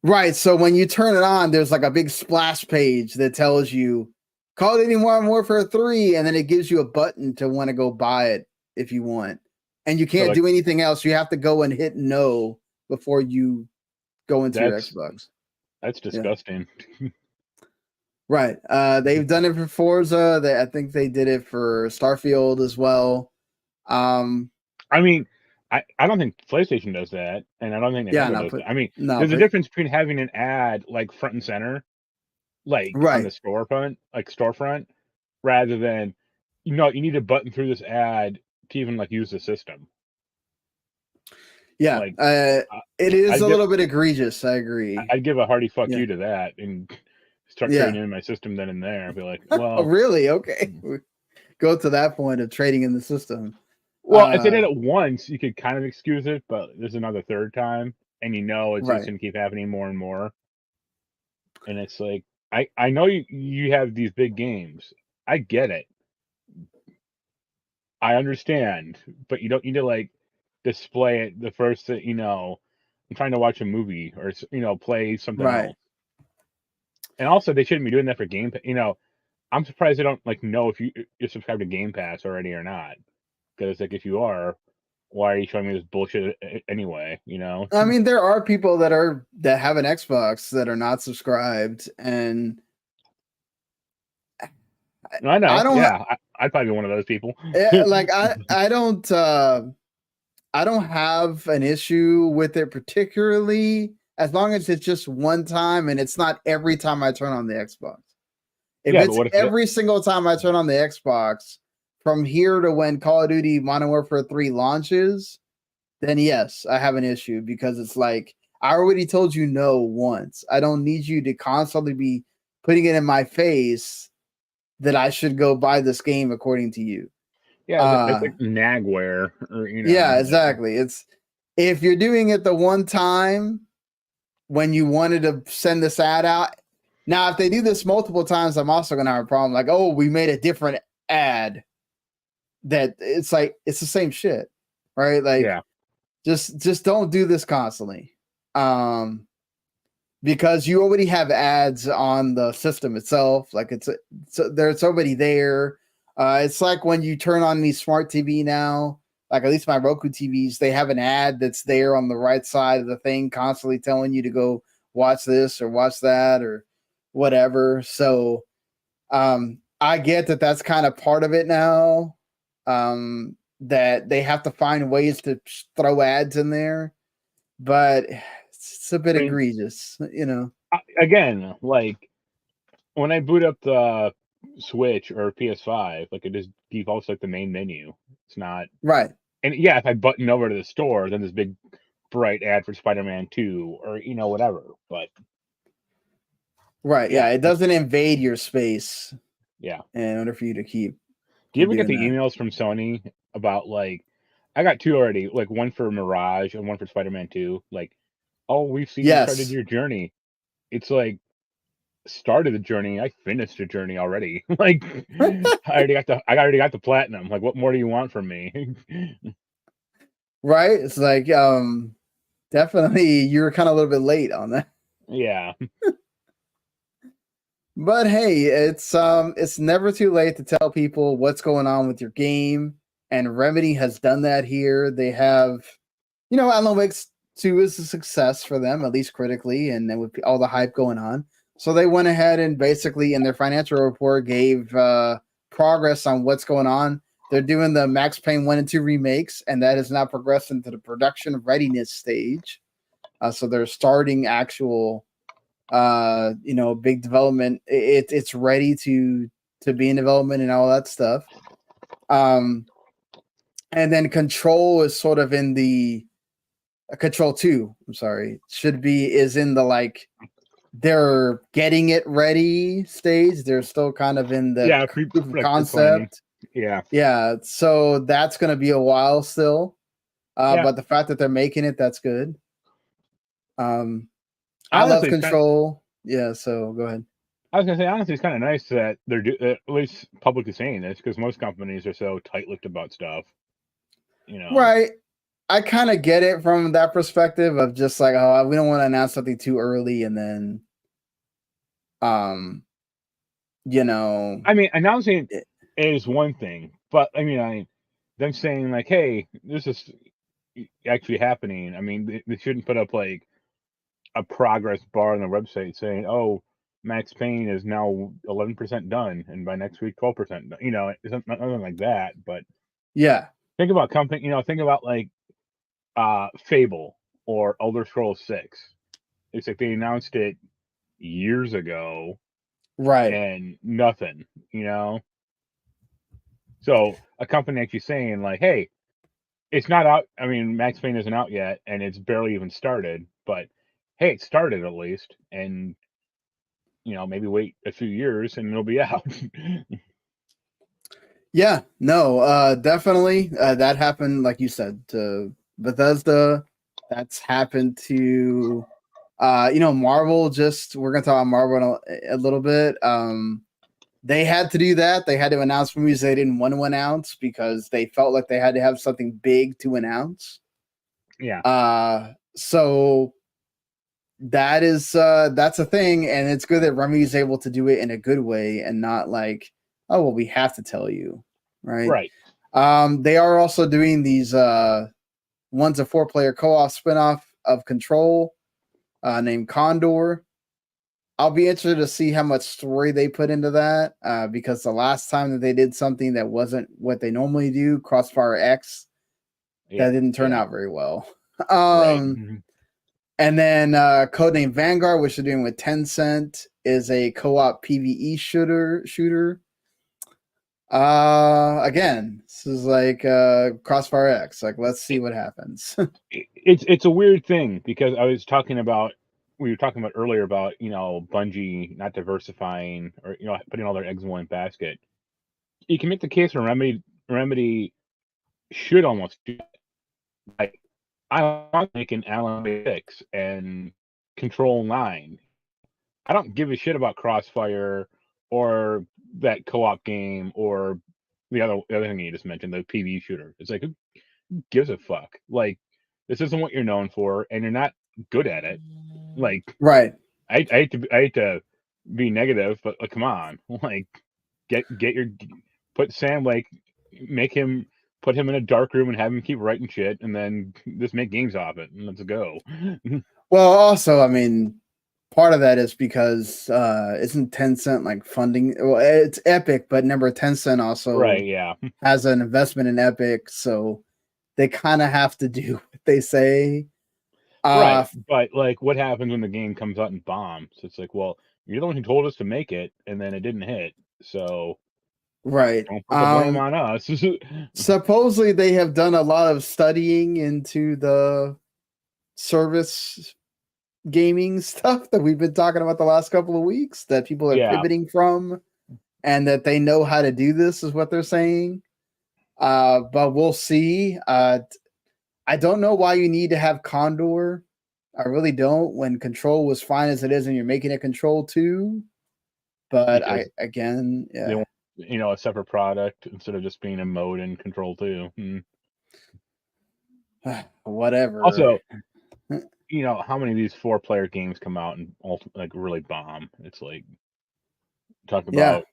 Right. So when you turn it on, there's like a big splash page that tells you Call of Duty Modern Warfare 3, and then it gives you a button to want to go buy it if you want. And you can't do anything else. You have to go and hit no before you go into your Xbox. That's disgusting. Yeah. Right. They've done it for Forza. I think they did it for Starfield as well. I mean, I don't think PlayStation does that, and I don't think Nintendo does that. I mean, there's a difference between having an ad like front and center, like on the storefront, rather than you need to button through this ad to even like use the system. Yeah, like, it is a little bit egregious. I agree. I'd give a hearty fuck you to that and start trading in my system then and there. I'd be like, well, oh, really? Okay, go to that point of trading in the system. Well, if they did it once, you could kind of excuse it, but there's another third time, and it's just going to keep happening more and more. And it's like, I know you have these big games. I get it. I understand, but you don't need to, like, display it the first that, I'm trying to watch a movie or, play something else. And also, they shouldn't be doing that for Game Pass. I'm surprised they don't, like, know if you're subscribed to Game Pass already or not. Because, like, if you are, why are you showing me this bullshit anyway? I mean, there are people that have an Xbox that are not subscribed, and I know. I'd probably be one of those people. Like, I don't have an issue with it particularly, as long as it's just one time and it's not every time I turn on the Xbox. If it's every single time I turn on the Xbox, from here to when Call of Duty Modern Warfare 3 launches, then yes, I have an issue, because it's like, I already told you no once. I don't need you to constantly be putting it in my face that I should go buy this game according to you. Yeah, it's like nagware. Yeah, exactly. It's, if you're doing it the one time when you wanted to send this ad out, Now, if they do this multiple times, I'm also going to have a problem. Like, oh, we made a different ad. That it's like it's the same shit, right? Like, Yeah. just don't do this constantly, because you already have ads on the system itself. Like, it's already there. It's like when you turn on these smart TV now. Like, at least my Roku TVs, they have an ad that's there on the right side of the thing, constantly telling you to go watch this or watch that or whatever. So I get that that's kind of part of it now. That they have to find ways to throw ads in there, but it's a bit egregious, you know. Again, like when I boot up the Switch or PS5, like it just defaults like the main menu. It's not Right. And yeah, if I button over to the store, then this big bright ad for Spider-Man 2 or whatever. But Right. Yeah. It doesn't invade your space. Yeah. In order for you to keep. Do you ever get the emails from Sony about like, I got two already, like one for Mirage and one for Spider-Man 2. Like, oh, we've seen you started your journey. It's like, started the journey. I finished the journey already. Like, I already got the platinum. Like, what more do you want from me? Right. It's like, definitely you're kind of a little bit late on that. Yeah. But hey, it's never too late to tell people what's going on with your game, and Remedy has done that here. They have, Alan Wake 2 is a success for them, at least critically, and then with all the hype going on. So they went ahead and basically in their financial report gave progress on what's going on. They're doing the Max Payne 1 and 2 remakes, and that has now progressed into the production readiness stage. So they're starting actual big development. It's ready to be in development and all that stuff. And then Control is sort of in the Control 2, is in the like they're getting it ready stage. They're still kind of in the proof of concept. Yeah. So that's going to be a while still. But the fact that they're making it, that's good. I love Control. Yeah, so go ahead. I was gonna say, honestly, it's kind of nice that they're at least publicly saying this, because most companies are so tight-lipped about stuff. Right. I kind of get it from that perspective of just like, oh, we don't want to announce something too early, and then, I mean, announcing it is one thing, but I mean, them saying like, hey, this is actually happening. I mean, they shouldn't put up like a progress bar on the website saying, oh, Max Payne is now 11% done, and by next week 12% done. It's nothing like that. But yeah, think about think about like Fable or Elder Scrolls 6. It's like they announced it years ago, right, and nothing. So a company actually saying like, hey, it's not out. I mean, Max Payne isn't out yet, and it's barely even started. But hey, it started at least, and maybe wait a few years and it'll be out. Yeah, no, definitely. That happened, like you said, to Bethesda. That's happened to, Marvel. We're going to talk about Marvel in a little bit. They had to do that. They had to announce movies they didn't want to announce because they felt like they had to have something big to announce. Yeah. So that's a thing, and it's good that Remedy is able to do it in a good way and not like, oh well, we have to tell you, right? They are also doing these 1 to 4 player co-op spinoff of Control named Condor. I'll be interested to see how much story they put into that because the last time that they did something that wasn't what they normally do, Crossfire X, that didn't turn out very well. And then Codename Vanguard, which they're doing with Tencent, is a co-op PvE shooter. Again, this is like Crossfire X. Like, let's see what happens. It's a weird thing because we were talking about earlier about Bungie not diversifying or putting all their eggs in one basket. You can make the case for Remedy should almost do that. Like, I want to make an Alan Wake 6 and Control 9. I don't give a shit about Crossfire or that co-op game or the other thing you just mentioned, the PvE shooter. It's like, who gives a fuck? Like, this isn't what you're known for, and you're not good at it. Like, Right. I hate to be negative, but like, come on, like, put Sam, like, put him in a dark room and have him keep writing shit, and then just make games off it, and let's go. Well, also, I mean, part of that is because isn't Tencent like funding? Well, it's Epic, but remember, Tencent also Right? Yeah. has an investment in Epic, so they kind of have to do what they say. Right, but like, what happens when the game comes out and bombs? It's like, well, you're the one who told us to make it, and then it didn't hit, so right. don't put the blame on us. Supposedly, they have done a lot of studying into the service gaming stuff that we've been talking about the last couple of weeks that people are pivoting from, and that they know how to do this, is what they're saying. But we'll see. I don't know why you need to have Condor. I really don't, when Control was fine as it is and you're making it Control 2. But They want, a separate product instead of just being a mode in Control 2. Whatever. Also, how many of these 4-player games come out and like really bomb? It's like, talk about.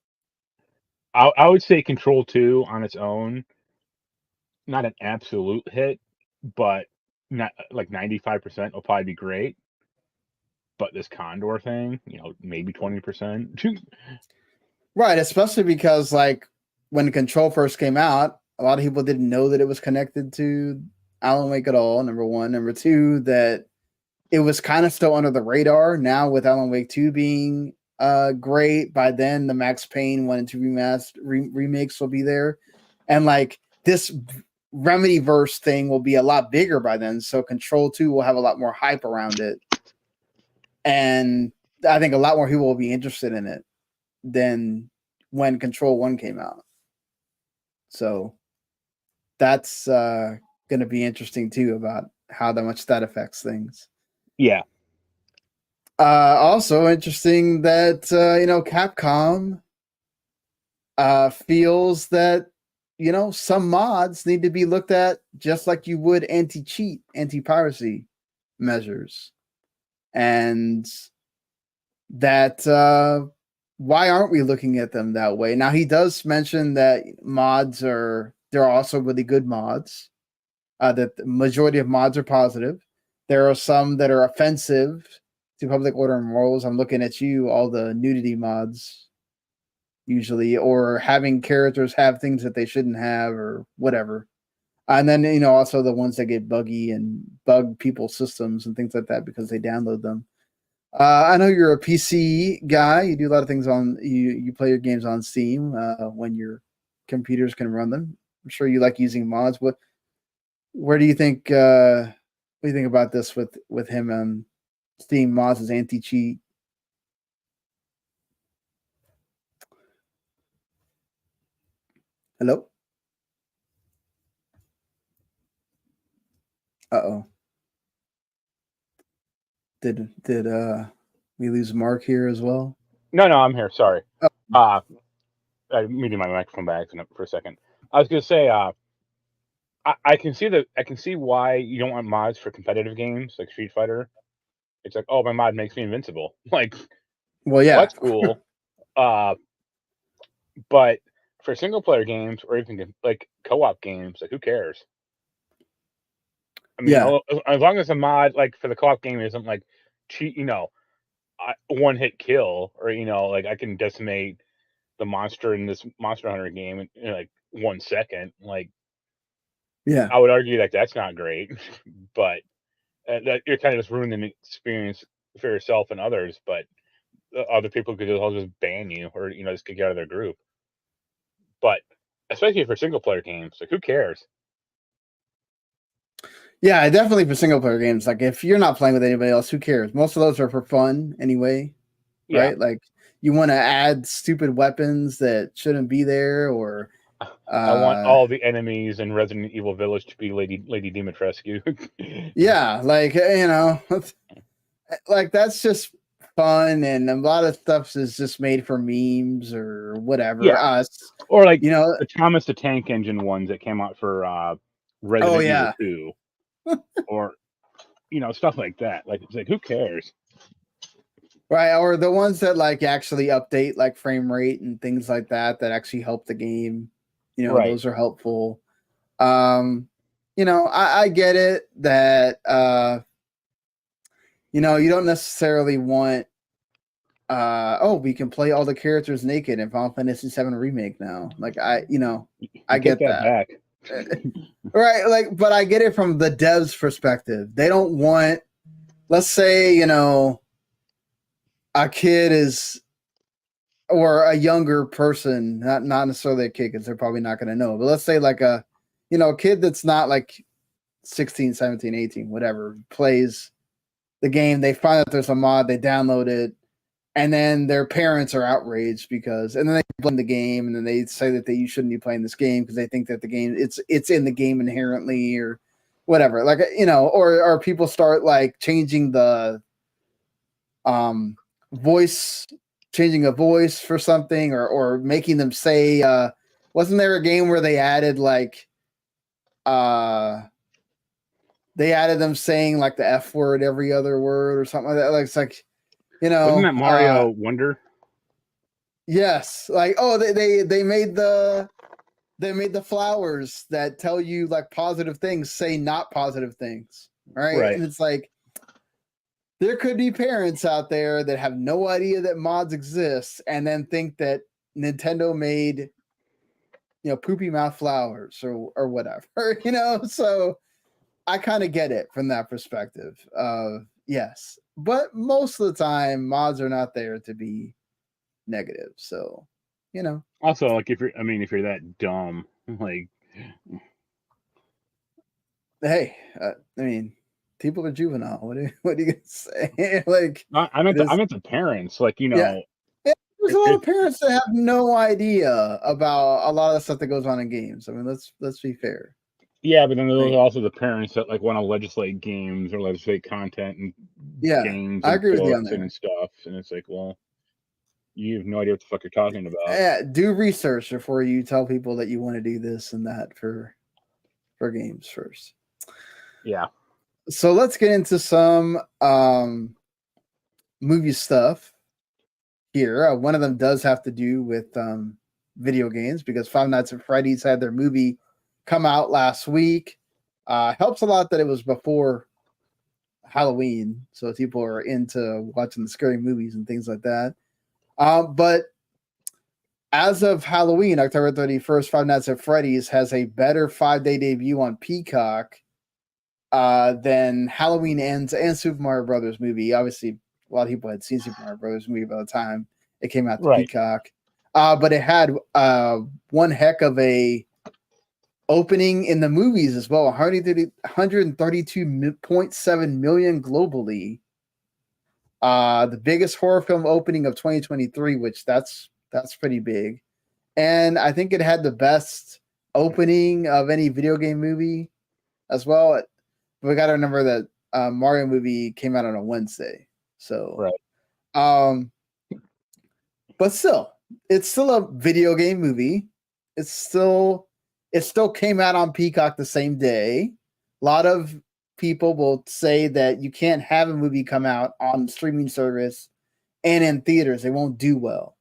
I would say Control 2 on its own, not an absolute hit, but not like 95% will probably be great. But this Condor thing, maybe 20%. Right, especially because like when Control first came out, a lot of people didn't know that it was connected to Alan Wake at all. Number one, number two, that it was kind of still under the radar. Now with Alan Wake 2 being great, by then the Max Payne 1 and 2 remakes will be there, and like this Remedy verse thing will be a lot bigger by then. So Control 2 will have a lot more hype around it, and I think a lot more people will be interested in it than when Control 1 came out. So that's going to be interesting too, about how much that affects things. Yeah. Also interesting that Capcom feels that some mods need to be looked at just like you would anti-cheat, anti-piracy measures, and that why aren't we looking at them that way? Now, he does mention that there are also really good mods, that the majority of mods are positive. There are some that are offensive to public order and morals. I'm looking at you, all the nudity mods, usually, or having characters have things that they shouldn't have or whatever. And then, also the ones that get buggy and bug people's systems and things like that because they download them. I know you're a PC guy. You do a lot of things you play your games on Steam when your computers can run them. I'm sure you like using mods. What do you think? What do you think about this with him on Steam mods as anti-cheat? Hello? Uh-oh. Did we lose Mark here as well? No, I'm here. Sorry. I muted my microphone by accident for a second. I was gonna say, I can see why you don't want mods for competitive games like Street Fighter. It's like, oh, my mod makes me invincible. Like, well, yeah, that's cool. But for single player games or even like co-op games, like, who cares? I mean, as long as the mod, like, for the co-op game isn't like cheat, one hit kill, or like I can decimate the monster in this Monster Hunter game in like 1 second. Like, I would argue that that's not great, but that you're kind of just ruining the experience for yourself and others. But other people could just ban you, or just kick you out of their group. But especially for single player games, like, who cares? Yeah, definitely for single player games. Like, if you're not playing with anybody else, who cares? Most of those are for fun anyway, right? Like, you want to add stupid weapons that shouldn't be there, or I want all the enemies in Resident Evil Village to be Lady Dimitrescu. Yeah, like, like, that's just fun, and a lot of stuff is just made for memes or whatever. Yeah. Us, Or like you know. the Thomas the Tank Engine ones that came out for Oh Resident Evil yeah, 2, or stuff like that. Like it's like, who cares? right. Or the ones that like actually update like frame rate and things like that that actually help the game. Right. Those are helpful. I get it that you don't necessarily want we can play all the characters naked in Final Fantasy VII Remake now. Like I Take get that back. Right, like, but I get it from the devs' perspective. They don't want, let's say, a kid is, or a younger person, not necessarily a kid, because they're probably not going to know, but let's say like a kid that's not like 16, 17, 18, whatever, plays the game, they find out there's a mod, they download it, and then their parents are outraged and then they blame the game, and then they say that you shouldn't be playing this game because they think that the game it's in the game inherently or whatever. Like or people start like changing the voice, changing a voice for something, or making them say wasn't there a game where they added like they added them saying like the F word every other word or something like that. Like it's like wasn't that Mario Wonder? Yes, like they made the flowers that tell you like positive things say not positive things, right? And it's like there could be parents out there that have no idea that mods exist and then think that Nintendo made poopy mouth flowers or whatever, so I kind of get it from that perspective. Yes, but most of the time mods are not there to be negative, so also, like, if you're that dumb, like, hey, people are juvenile. What are you gonna say? Like, I meant the parents, like, yeah, there's a lot of parents that have no idea about a lot of the stuff that goes on in games. I mean, let's be fair. Yeah, but then there's also the parents that like want to legislate games or legislate content and games I and agree with you on books there. and stuff, and it's like, well, you have no idea what the fuck you're talking about. Yeah, do research before you tell people that you want to do this and that for games first. Yeah. So let's get into some movie stuff here. One of them does have to do with video games because Five Nights at Freddy's had their movie come out last week. Helps a lot that it was before Halloween, so people are into watching the scary movies and things like that. But as of Halloween, October 31st, Five Nights at Freddy's has a better 5-day debut on Peacock than Halloween Ends and Super Mario Brothers movie. Obviously, a lot of people had seen Super Mario Brothers movie by the time it came out to Peacock. But it had one heck of a opening in the movies as well. 132.7 million globally. The biggest horror film opening of 2023, which that's pretty big. And I think it had the best opening of any video game movie as well. We got to remember that Mario movie came out on a Wednesday. So, but still, it's still a video game movie. It still came out on Peacock the same day. A lot of people will say that you can't have a movie come out on streaming service and in theaters. They won't do well.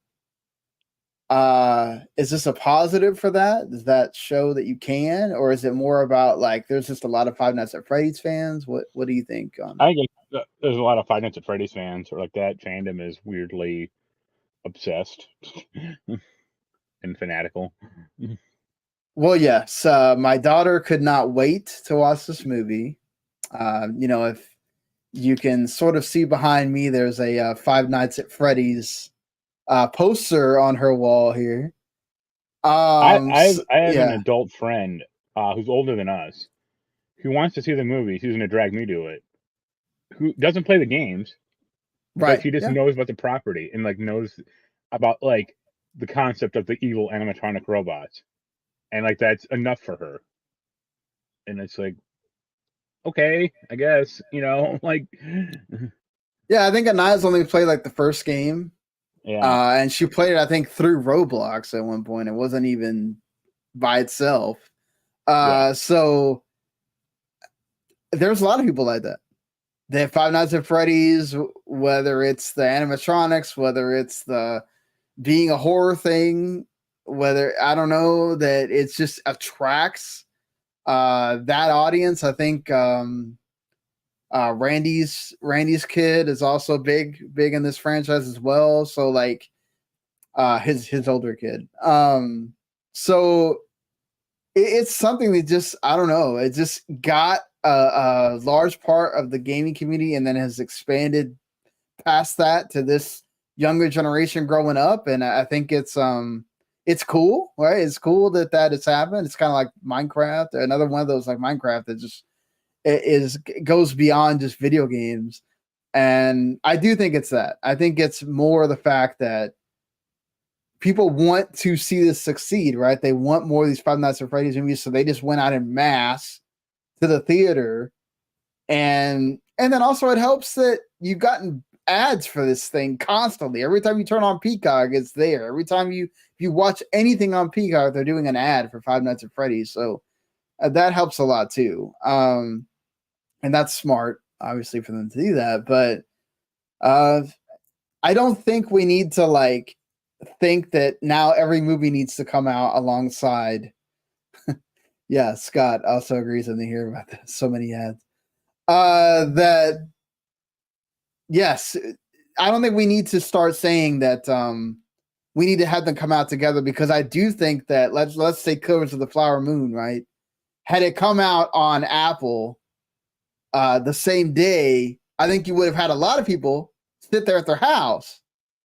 Is this a positive for that? Does that show that you can, or is it more about like there's just a lot of Five Nights at Freddy's fans? What do you think on that? I think there's a lot of Five Nights at Freddy's fans, or like that fandom is weirdly obsessed and fanatical. Well, yes. My daughter could not wait to watch this movie. If you can sort of see behind me, there's a Five Nights at Freddy's poster on her wall here. I have an adult friend who's older than us who wants to see the movie. Who's going to drag me to it. Who doesn't play the games, right? But she just knows about the property and like knows about like the concept of the evil animatronic robots, and like that's enough for her. And it's like, okay, I guess like. Yeah, I think Anaya's only played like the first game. Yeah. And she played it, I think, through Roblox at one point. It wasn't even by itself. So there's a lot of people like that. They have Five Nights at Freddy's, whether it's the animatronics, whether it's the being a horror thing, whether I don't know, that it just attracts that audience. I think Randy's kid is also big in this franchise as well. So like his older kid. So it's something that just, I don't know, it just got a large part of the gaming community and then has expanded past that to this younger generation growing up. And I think it's cool, right? It's cool that has happened. It's kind of like Minecraft, another one of those like Minecraft that just goes beyond just video games. And I do think it's that. I think it's more the fact that people want to see this succeed, right? They want more of these Five Nights at Freddy's movies, so they just went out en masse to the theater. And then also it helps that you've gotten ads for this thing constantly. Every time you turn on Peacock, it's there. Every time you watch anything on Peacock, they're doing an ad for Five Nights at Freddy's. So that helps a lot too. And that's smart, obviously, for them to do that. But I don't think we need to like think that now every movie needs to come out alongside. Yeah, Scott also agrees with me here about that. So many ads. That yes, I don't think we need to start saying that we need to have them come out together, because I do think that let's say Killers of the Flower Moon, right? Had it come out on Apple the same day, I think you would have had a lot of people sit there at their house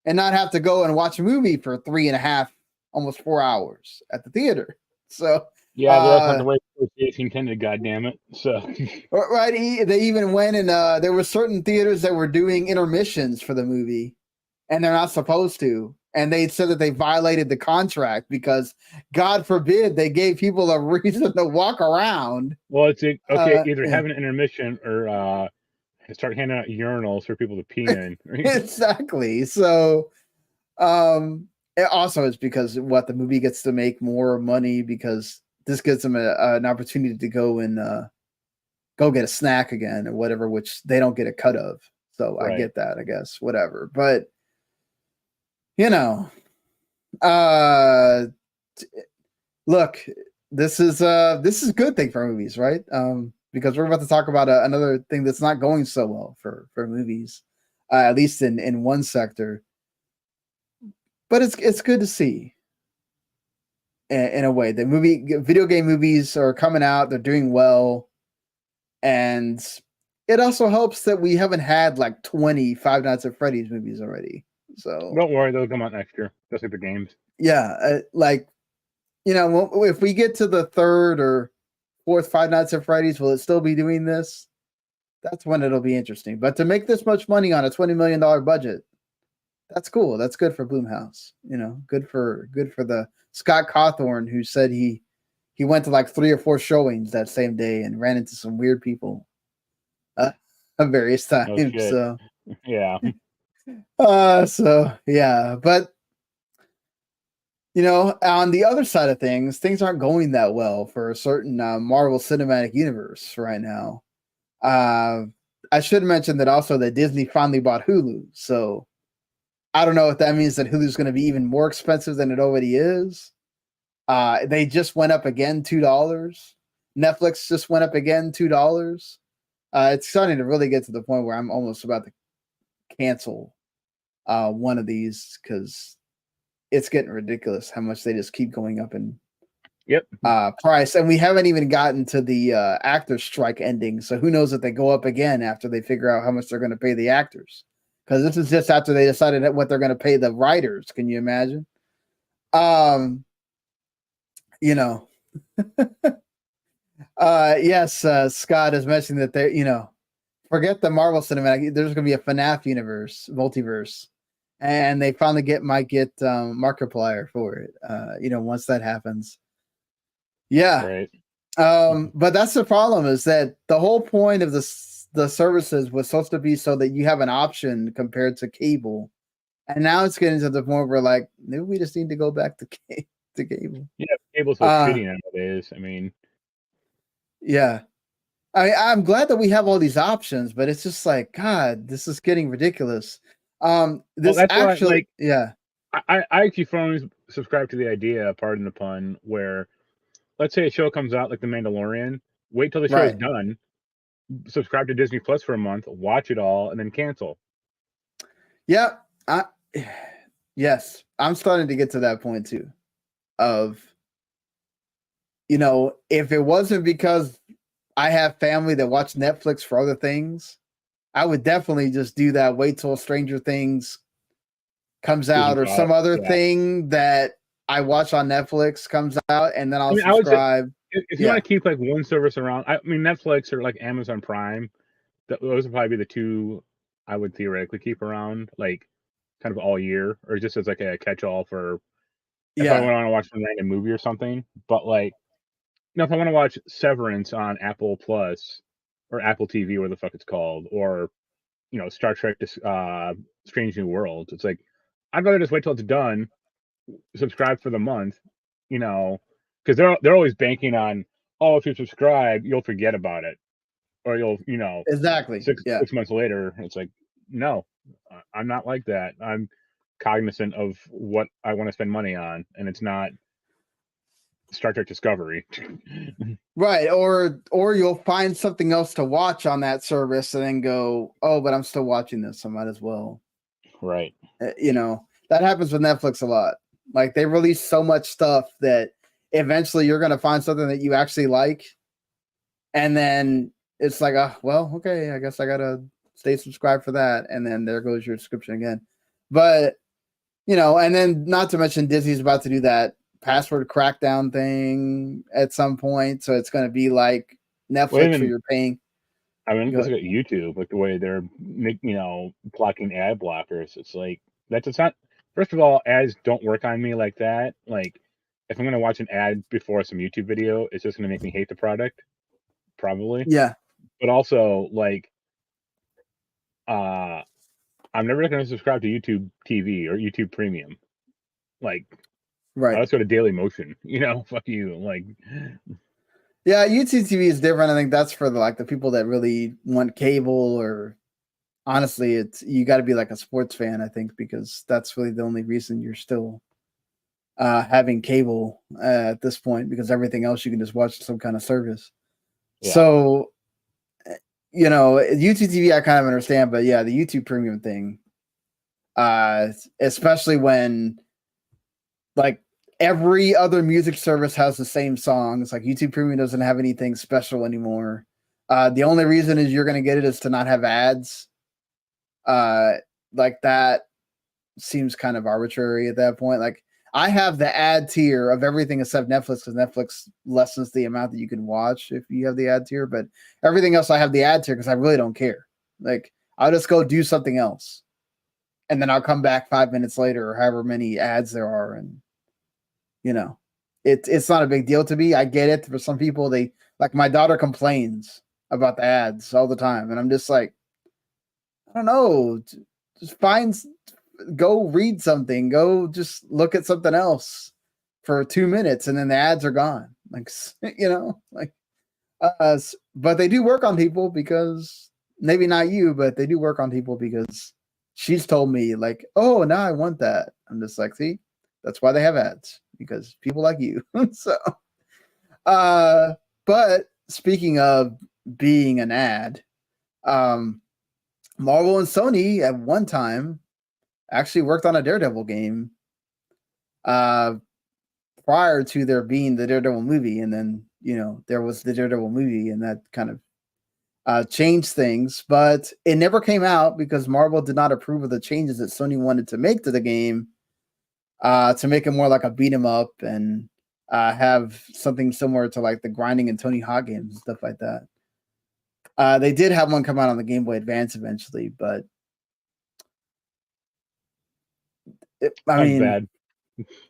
and not have to go and watch a movie for 3.5, almost 4 hours at the theater. So yeah, but that's not the way PlayStation intended. Goddamn it! So right, they even went and there were certain theaters that were doing intermissions for the movie, and they're not supposed to. And they said that they violated the contract because, God forbid, they gave people a reason to walk around. Well, it's either have an intermission or start handing out urinals for people to pee in. Exactly. So it also is because the movie gets to make more money, because this gives them an opportunity to go and go get a snack again or whatever, which they don't get a cut of. So right. I get that, I guess, whatever. But look, this is a good thing for movies, right? Because we're about to talk about another thing that's not going so well for movies, at least in one sector. But it's good to see. In a way, video game movies are coming out; they're doing well, and it also helps that we haven't had like 20 Five Nights at Freddy's movies already. So don't worry, they'll come out next year, just like the games. Yeah, if we get to the third or fourth Five Nights at Freddy's, will it still be doing this? That's when it'll be interesting. But to make this much money on a $20 million budget, that's cool. That's good for Blumhouse. Good for the Scott Cawthorn, who said he went to like 3 or 4 showings that same day and ran into some weird people at various times. So yeah. So yeah, but on the other side of things aren't going that well for a certain Marvel Cinematic Universe right now. I should mention that also that Disney finally bought Hulu. So I don't know if that means that Hulu's going to be even more expensive than it already is. They just went up again $2. Netflix just went up again $2. It's starting to really get to the point where I'm almost about to cancel one of these, because it's getting ridiculous how much they just keep going up in price. And we haven't even gotten to the actor strike ending. So who knows if they go up again after they figure out how much they're going to pay the actors. Because this is just after they decided what they're going to pay the writers. Can you imagine? Yes, Scott is mentioning that they, forget the Marvel Cinematic. There's going to be a FNAF universe, multiverse. And they finally might get Markiplier for it. Once that happens. Yeah. Right. But that's the problem, is that the whole point of the the services was supposed to be so that you have an option compared to cable, and now it's getting to the point where like maybe we just need to go back to cable. Yeah, cable's so shitty nowadays. I mean, yeah. I'm glad that we have all these options, but it's just like, God, this is getting ridiculous. This that's actually, why, like, yeah, I actually firmly subscribe to the idea, pardon the pun, where let's say a show comes out like The Mandalorian, wait till the show's right. done, subscribe to Disney Plus for a month, watch it all, and then cancel. Yeah, yes, I'm starting to get to that point too. Of, if it wasn't because I have family that watch Netflix for other things, I would definitely just do that. Wait till Stranger Things comes out or some other thing that I watch on Netflix comes out, and then I'll subscribe. If you want to keep like one service around, I mean Netflix or like Amazon Prime, those would probably be the two I would theoretically keep around, like kind of all year, or just as like a catch-all for if I want to watch a random movie or something. But like, if I want to watch Severance on Apple Plus or Apple TV, where the fuck it's called, or Star Trek, Strange New Worlds, it's like I'd rather just wait till it's done, subscribe for the month, because they're always banking on, oh, if you subscribe, you'll forget about it, or you'll exactly 6 months later. It's like, no, I'm not like that. I'm cognizant of what I want to spend money on, and it's not Star Trek Discovery. Right, or you'll find something else to watch on that service and then go, oh, but I'm still watching this, I might as well. Right. That happens with Netflix a lot. Like they release so much stuff that eventually you're going to find something that you actually like, and then it's like, well, okay, I guess I gotta stay subscribed for that, and then there goes your subscription again. But and then not to mention Disney's about to do that password crackdown thing at some point, so it's going to be like Netflix where you're paying. I mean, let's look at YouTube, like the way they're blocking ad blockers. It's like that's not. First of all, ads don't work on me like that. Like, if I'm going to watch an ad before some YouTube video, it's just going to make me hate the product, probably. Yeah. But also, like, I'm never going to subscribe to YouTube TV or YouTube Premium. Like, right. Let's go to Daily Motion. Fuck you. Like, yeah, YouTube TV is different. I think that's for the people that really want cable, or honestly, you got to be like a sports fan, I think, because that's really the only reason you're still having cable at this point, because everything else you can just watch some kind of service. Yeah. So, YouTube TV I kind of understand, but yeah, the YouTube Premium thing, especially when like every other music service has the same songs. Like YouTube Premium doesn't have anything special anymore. The only reason is you're going to get it is to not have ads. Like that seems kind of arbitrary at that point. Like I have the ad tier of everything except Netflix, because Netflix lessens the amount that you can watch if you have the ad tier. But everything else, I have the ad tier because I really don't care. Like I'll just go do something else, and then I'll come back 5 minutes later or however many ads there are, and it's not a big deal to me. I get it. For some people, they like my daughter complains about the ads all the time, and I'm just like, I don't know. Just go read something. Go just look at something else for 2 minutes, and then the ads are gone. Like but they do work on people, because maybe not you, but they do work on people, because she's told me like, oh, now I want that. I'm just like, see, that's why they have ads, because people like you. So, but speaking of being an ad, Marvel and Sony at one time actually worked on a Daredevil game prior to there being the Daredevil movie. And then, there was the Daredevil movie, and that kind of changed things, but it never came out because Marvel did not approve of the changes that Sony wanted to make to the game, to make it more like a beat 'em up and have something similar to like the Grinding and Tony Hawk games and stuff like that. They did have one come out on the Game Boy Advance eventually, but I mean, bad.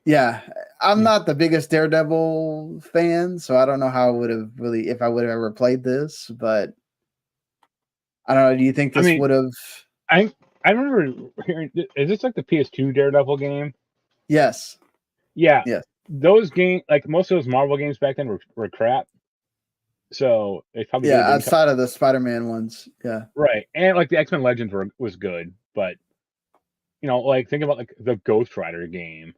Yeah, I'm not the biggest Daredevil fan, so I don't know how I would have if I would have ever played this, but I don't know. Do you think this would have? I remember hearing. Is this like the PS2 Daredevil game? Yes. Yeah. Yes. Those games, like most of those Marvel games back then, were crap. So they probably outside of the Spider-Man ones, right, and like the X-Men Legends was good, but like think about like the Ghost Rider game.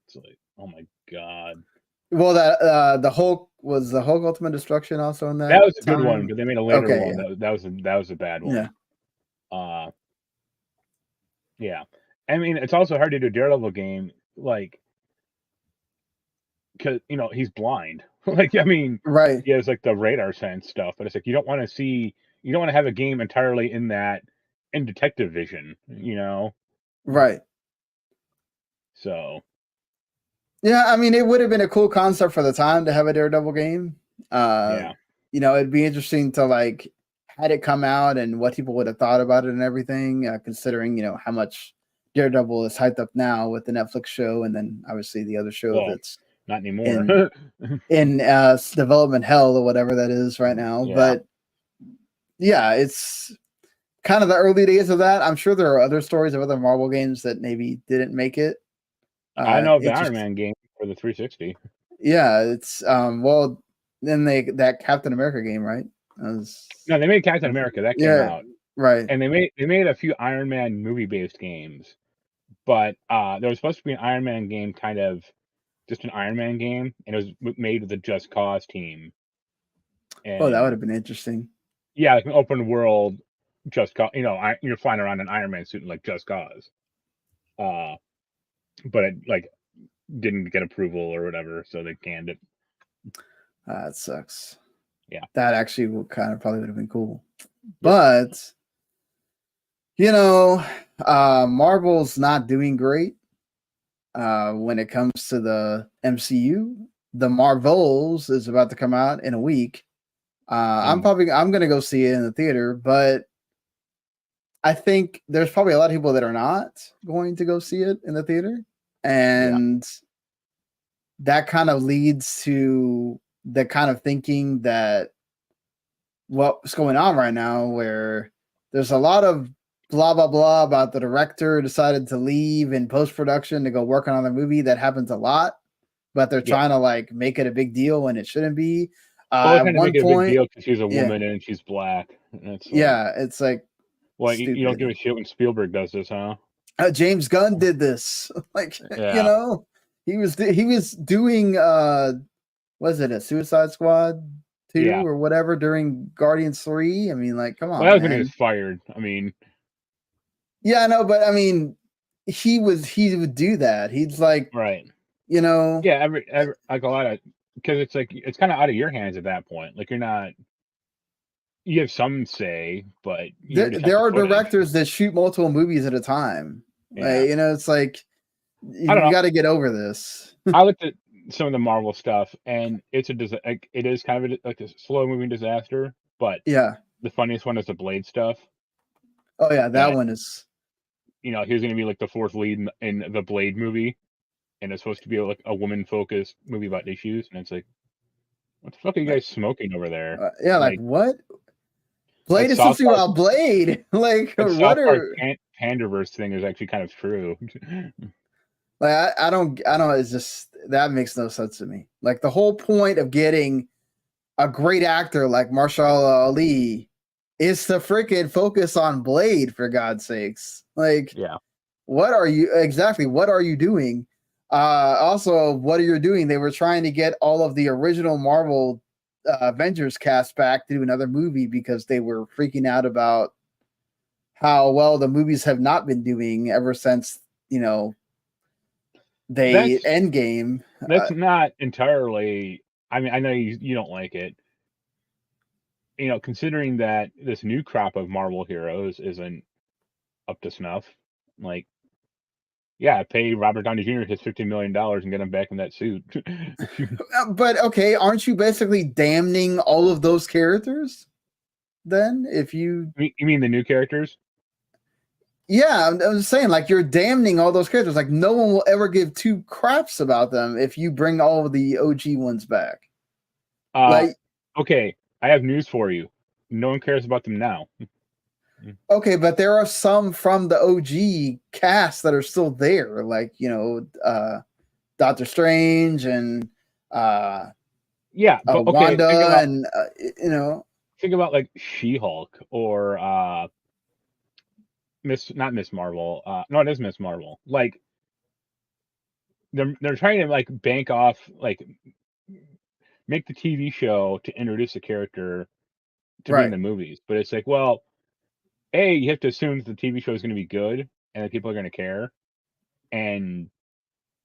It's like, oh my god. Well, that the Hulk Ultimate Destruction also in that. That was a good one, but they made a later one. Yeah. That was a bad one. Yeah. Yeah. I mean, it's also hard to do a Daredevil game, like, because he's blind. Like, I mean, right. He has like the radar sense stuff, but it's like you don't want to have a game entirely in detective vision, Right. So. Yeah, I mean, it would have been a cool concept for the time to have a Daredevil game. Yeah. It'd be interesting to like had it come out and what people would have thought about it and everything, considering how much Daredevil is hyped up now with the Netflix show, and then obviously the other show that's not anymore in development hell or whatever that is right now. Yeah. But yeah, it's kind of the early days of that. I'm sure there are other stories of other Marvel games that maybe didn't make it. I know the Iron Man game for the 360. Yeah, it's well, then that Captain America game, right? No, they made Captain America that came out, right? And they made a few Iron Man movie-based games, but there was supposed to be an Iron Man game, kind of just an Iron Man game, and it was made with the Just Cause team. And, that would have been interesting. Yeah, like an open world Just Cause. You're flying around in an Iron Man suit like Just Cause. But it like didn't get approval or whatever, so they canned it. That sucks. Yeah, that actually probably would have been cool. Yep. But Marvel's not doing great when it comes to the MCU. The Marvels is about to come out in a week. I'm gonna go see it in the theater, but I think there's probably a lot of people that are not going to go see it in the theater. And that kind of leads to the kind of thinking that what's going on right now, where there's a lot of blah, blah, blah about the director decided to leave in post-production to go work on another movie. That happens a lot, but they're trying to like make it a big deal when it shouldn't be. At one point, a big deal because she's a woman and she's black. It's like, well, you don't give a shit when Spielberg does this, huh? James Gunn did this. He was doing was it a Suicide Squad 2 or whatever during Guardians 3? I mean, like, come on. Well, that was when he was fired. I mean, yeah, I know, but I mean, he would do that. He's like, right. Yeah, every like a lot of, because it's like it's kind of out of your hands at that point. Like you have some say, but there are directors that shoot multiple movies at a time. Yeah. It's like you got to get over this. I looked at some of the Marvel stuff, and it is kind of like a slow moving disaster. But the funniest one is the Blade stuff. Oh yeah, that one is. He's going to be like the fourth lead in the Blade movie, and it's supposed to be like a woman focused movie about issues, and it's like, what the fuck are you guys smoking over there? Like what? Blade is something about Blade. Like what are Panderverse thing is actually kind of true. Like I don't. It's just that makes no sense to me. Like the whole point of getting a great actor like Mahershala Ali is to freaking focus on Blade, for God's sakes. Like, what are you doing? Also, what are you doing? They were trying to get all of the original Marvel Avengers cast back to do another movie because they were freaking out about how well the movies have not been doing ever since Endgame. That's not entirely. I mean, I know you don't like it. Considering that this new crop of Marvel heroes isn't up to snuff, like, pay Robert Downey Jr. his $50 million and get him back in that suit. But okay, aren't you basically damning all of those characters? Then, if you mean the new characters? Yeah, I'm just saying, like, you're damning all those characters. Like, no one will ever give two craps about them if you bring all of the OG ones back. Okay, I have news for you. No one cares about them now. Okay, but there are some from the OG cast that are still there, like Doctor Strange and Yeah, but okay, Wanda, and think about like She-Hulk or not Miss Marvel. No, it is Miss Marvel. Like they're trying to like bank off, like make the TV show to introduce the character to be in right. the movies. But it's like, well, A, you have to assume that the TV show is going to be good and that people are going to care, and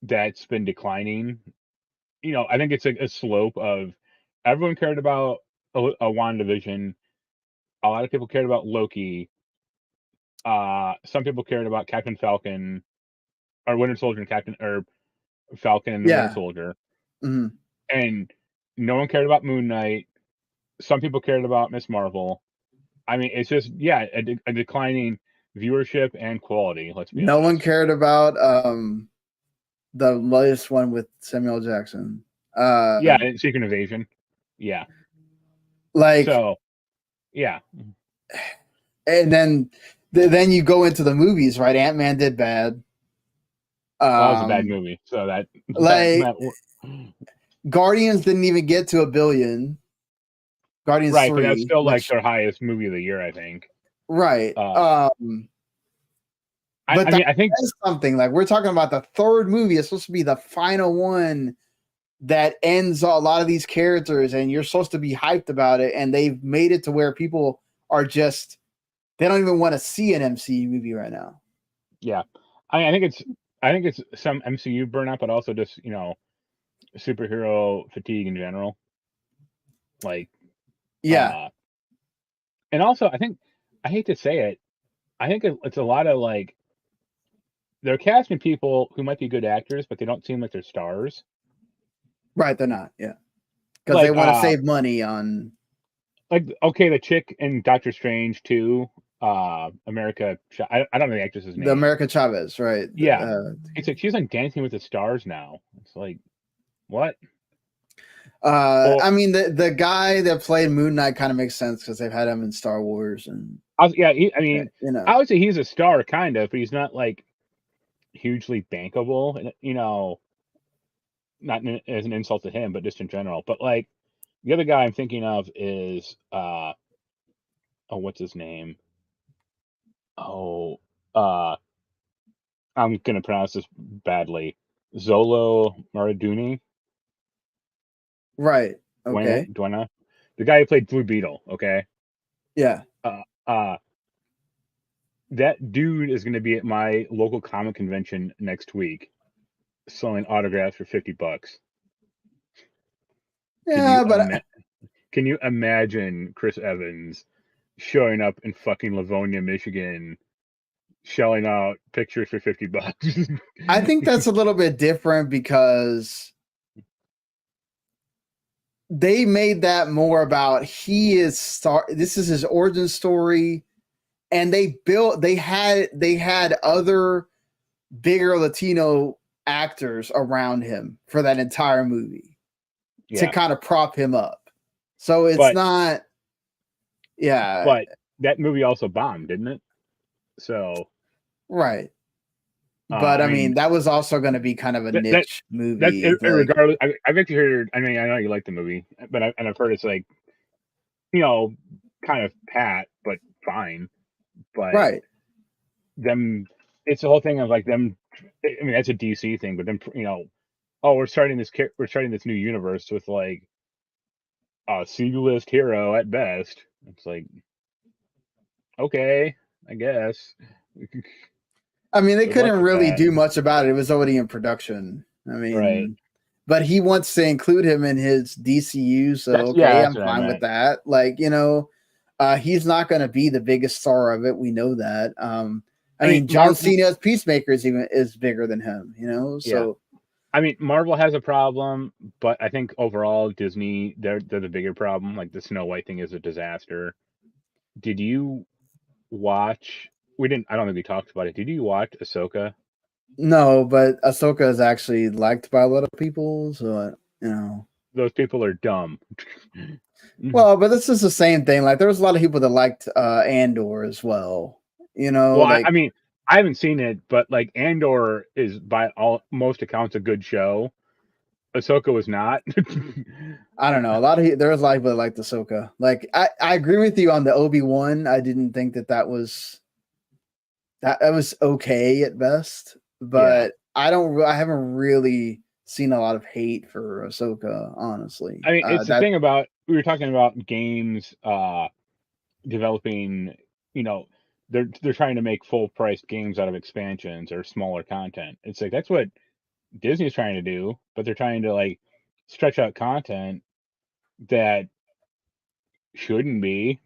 that's been declining. I think it's a slope of everyone cared about a WandaVision. A lot of people cared about Loki. Some people cared about Captain Falcon or Winter Soldier and Falcon and the Winter Yeah. Soldier, Hmm. and no one cared about Moon Knight. Some people cared about Miss Marvel. I mean, it's just a declining viewership and quality. Let's be No one honest. cared about the latest one with Samuel Jackson. Yeah, and Secret Invasion. Yeah. Like, So, yeah. and then you go into the movies, right? Ant-Man did bad. Well, it was a bad movie. So like Guardians didn't even get to $1 billion. Guardians right, 3, but that's still like which, their highest movie of the year, I think. right. I mean, I think that's something. Like, we're talking about the third movie. It's supposed to be the final one that ends a lot of these characters, and you're supposed to be hyped about it, and they've made it to where people are just, they don't even want to see an MCU movie right now. Yeah. I think it's some MCU burnout, but also just, superhero fatigue in general. Like, yeah. And also, I hate to say it, I think it's a lot of like, they're casting people who might be good actors, but they don't seem like they're stars. Right, they're not. Yeah. Because Like, they want to save money on. Like, okay, the chick in Doctor Strange 2, America, I don't know the actress's name. The America Chavez, right? Yeah. It's like she's like Dancing with the Stars now. It's like, what? I mean, the guy that played Moon Knight kind of makes sense because they've had him in Star Wars, and I would say he's a star, kind of, but he's not like hugely bankable. Not as an insult to him, but just in general. But like the other guy I'm thinking of is what's his name? I'm gonna pronounce this badly. Zolo Maraduni. right. Okay. Duena. The guy who played Blue Beetle, okay? Yeah. That dude is gonna be at my local comic convention next week selling autographs for $50. Yeah, Can you imagine Chris Evans showing up in fucking Livonia, Michigan, shelling out pictures for $50? I think that's a little bit different because they made that more about this is his origin story, and they had other bigger Latino actors around him for that entire movie to kind of prop him up. So it's not, yeah. But that movie also bombed, didn't it? So right. But I mean, that was also going to be kind of a niche movie. Regardless, I've actually heard. I mean, I know you like the movie, but I've heard it's like, kind of pat, but fine. But right. It's the whole thing of like them. I mean, that's a DC thing, but then we're starting this new universe with like a C-list hero at best. It's like, okay, I guess. I mean, they couldn't really do much about it. It was already in production. I mean, right. But he wants to include him in his DCU, so I'm fine with that. Like, he's not going to be the biggest star of it. We know that. I mean, John Cena's Peacemaker is bigger than him. So. Yeah. I mean, Marvel has a problem, but I think overall Disney, they're the bigger problem. Like the Snow White thing is a disaster. Did you watch? I don't think we talked about it. Did you watch Ahsoka? No, but Ahsoka is actually liked by a lot of people, so those people are dumb. Well, but this is the same thing. Like there was a lot of people that liked Andor as well. You know, Well, like I mean, I haven't seen it, but like Andor is by most accounts a good show. Ahsoka was not. I don't know. There was a lot of people that liked Ahsoka. Like I agree with you on the Obi-Wan. I didn't think that was okay at best, but I haven't really seen a lot of hate for Ahsoka, honestly. I mean, it's the thing about, we were talking about games developing, you know, they're trying to make full price games out of expansions or smaller content. It's like that's what Disney's trying to do, but they're trying to like stretch out content that shouldn't be.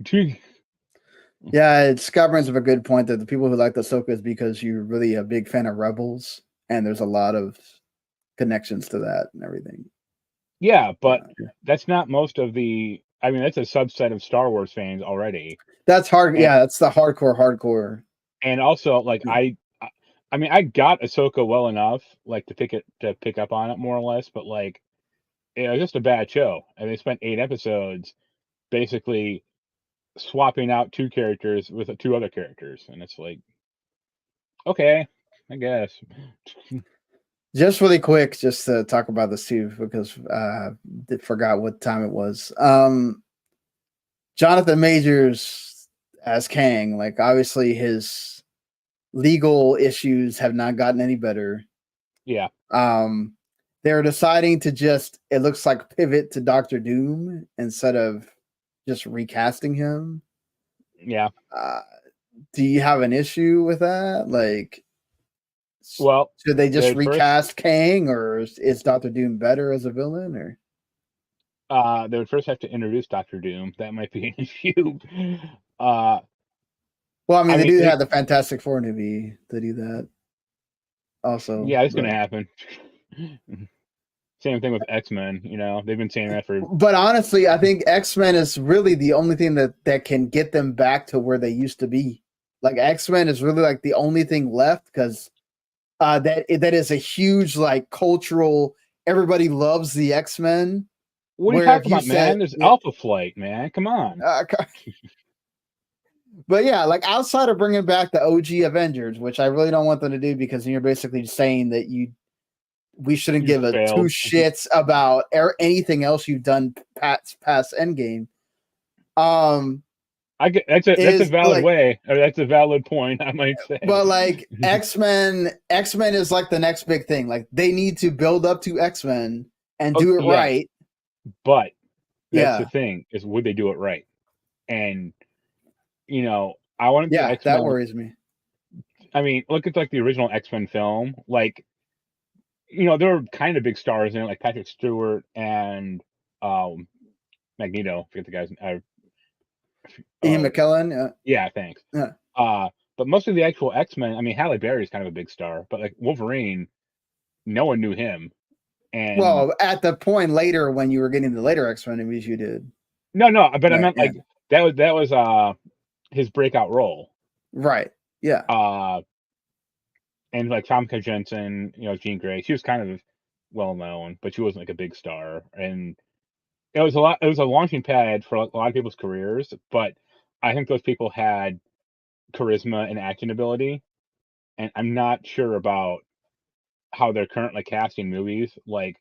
Yeah, Scott brings up a good point that the people who like Ahsoka is because you're really a big fan of Rebels, and there's a lot of connections to that and everything. Yeah, but that's not most of the. I mean, that's a subset of Star Wars fans already. That's hard. Yeah, that's the hardcore. And also, like I mean, I got Ahsoka well enough, like to pick up on it more or less, but like it was just a bad show, and they spent 8 episodes basically swapping out 2 characters with 2 other characters, and it's like, okay, I guess. Just really quick, just to talk about this too, because forgot what time it was. Jonathan Majors as Kang, like obviously his legal issues have not gotten any better. Yeah. They're deciding to just, it looks like, pivot to Doctor Doom instead of just recasting him. Yeah. Do you have an issue with that? Like, well, should they just recast Kang, or is Doctor Doom better as a villain? Or they would first have to introduce Doctor Doom. That might be an issue. Well, I mean, they have the Fantastic Four movie to do that. Also, yeah, it's gonna happen. Same thing with X-Men. You know, they've been saying that for. But honestly, I think X-Men is really the only thing that can get them back to where they used to be. Like X-Men is really like the only thing left, because that is a huge like cultural. Everybody loves the X-Men. What are you talking about, man? There's Alpha Flight, man. Come on. But yeah, like outside of bringing back the OG Avengers, which I really don't want them to do, because you're basically saying that we shouldn't give a 2 shits about anything else you've done past Endgame. That's a valid way, or that's a valid point, I might say. But like X-Men is like the next big thing. Like they need to build up to X-Men and do it right. But that's the thing, is would they do it right? And you know, I wanted to X-Men. That worries me. I mean, look at like the original X-Men film. Like, you know, there were kind of big stars in it, like Patrick Stewart and Magneto. I forget the guy's name. Ian McKellen. Yeah, thanks. Yeah. But most of the actual X-Men, I mean, Halle Berry is kind of a big star, but like Wolverine, no one knew him. And well, at the point later when you were getting the later X-Men movies, you did. No, but I meant like that was his breakout role. Right. Yeah. And like Famke Jensen, you know, Jean Grey, she was kind of well known, but she wasn't like a big star. And it was a launching pad for a lot of people's careers, but I think those people had charisma and acting ability, and I'm not sure about how they're currently casting movies. Like,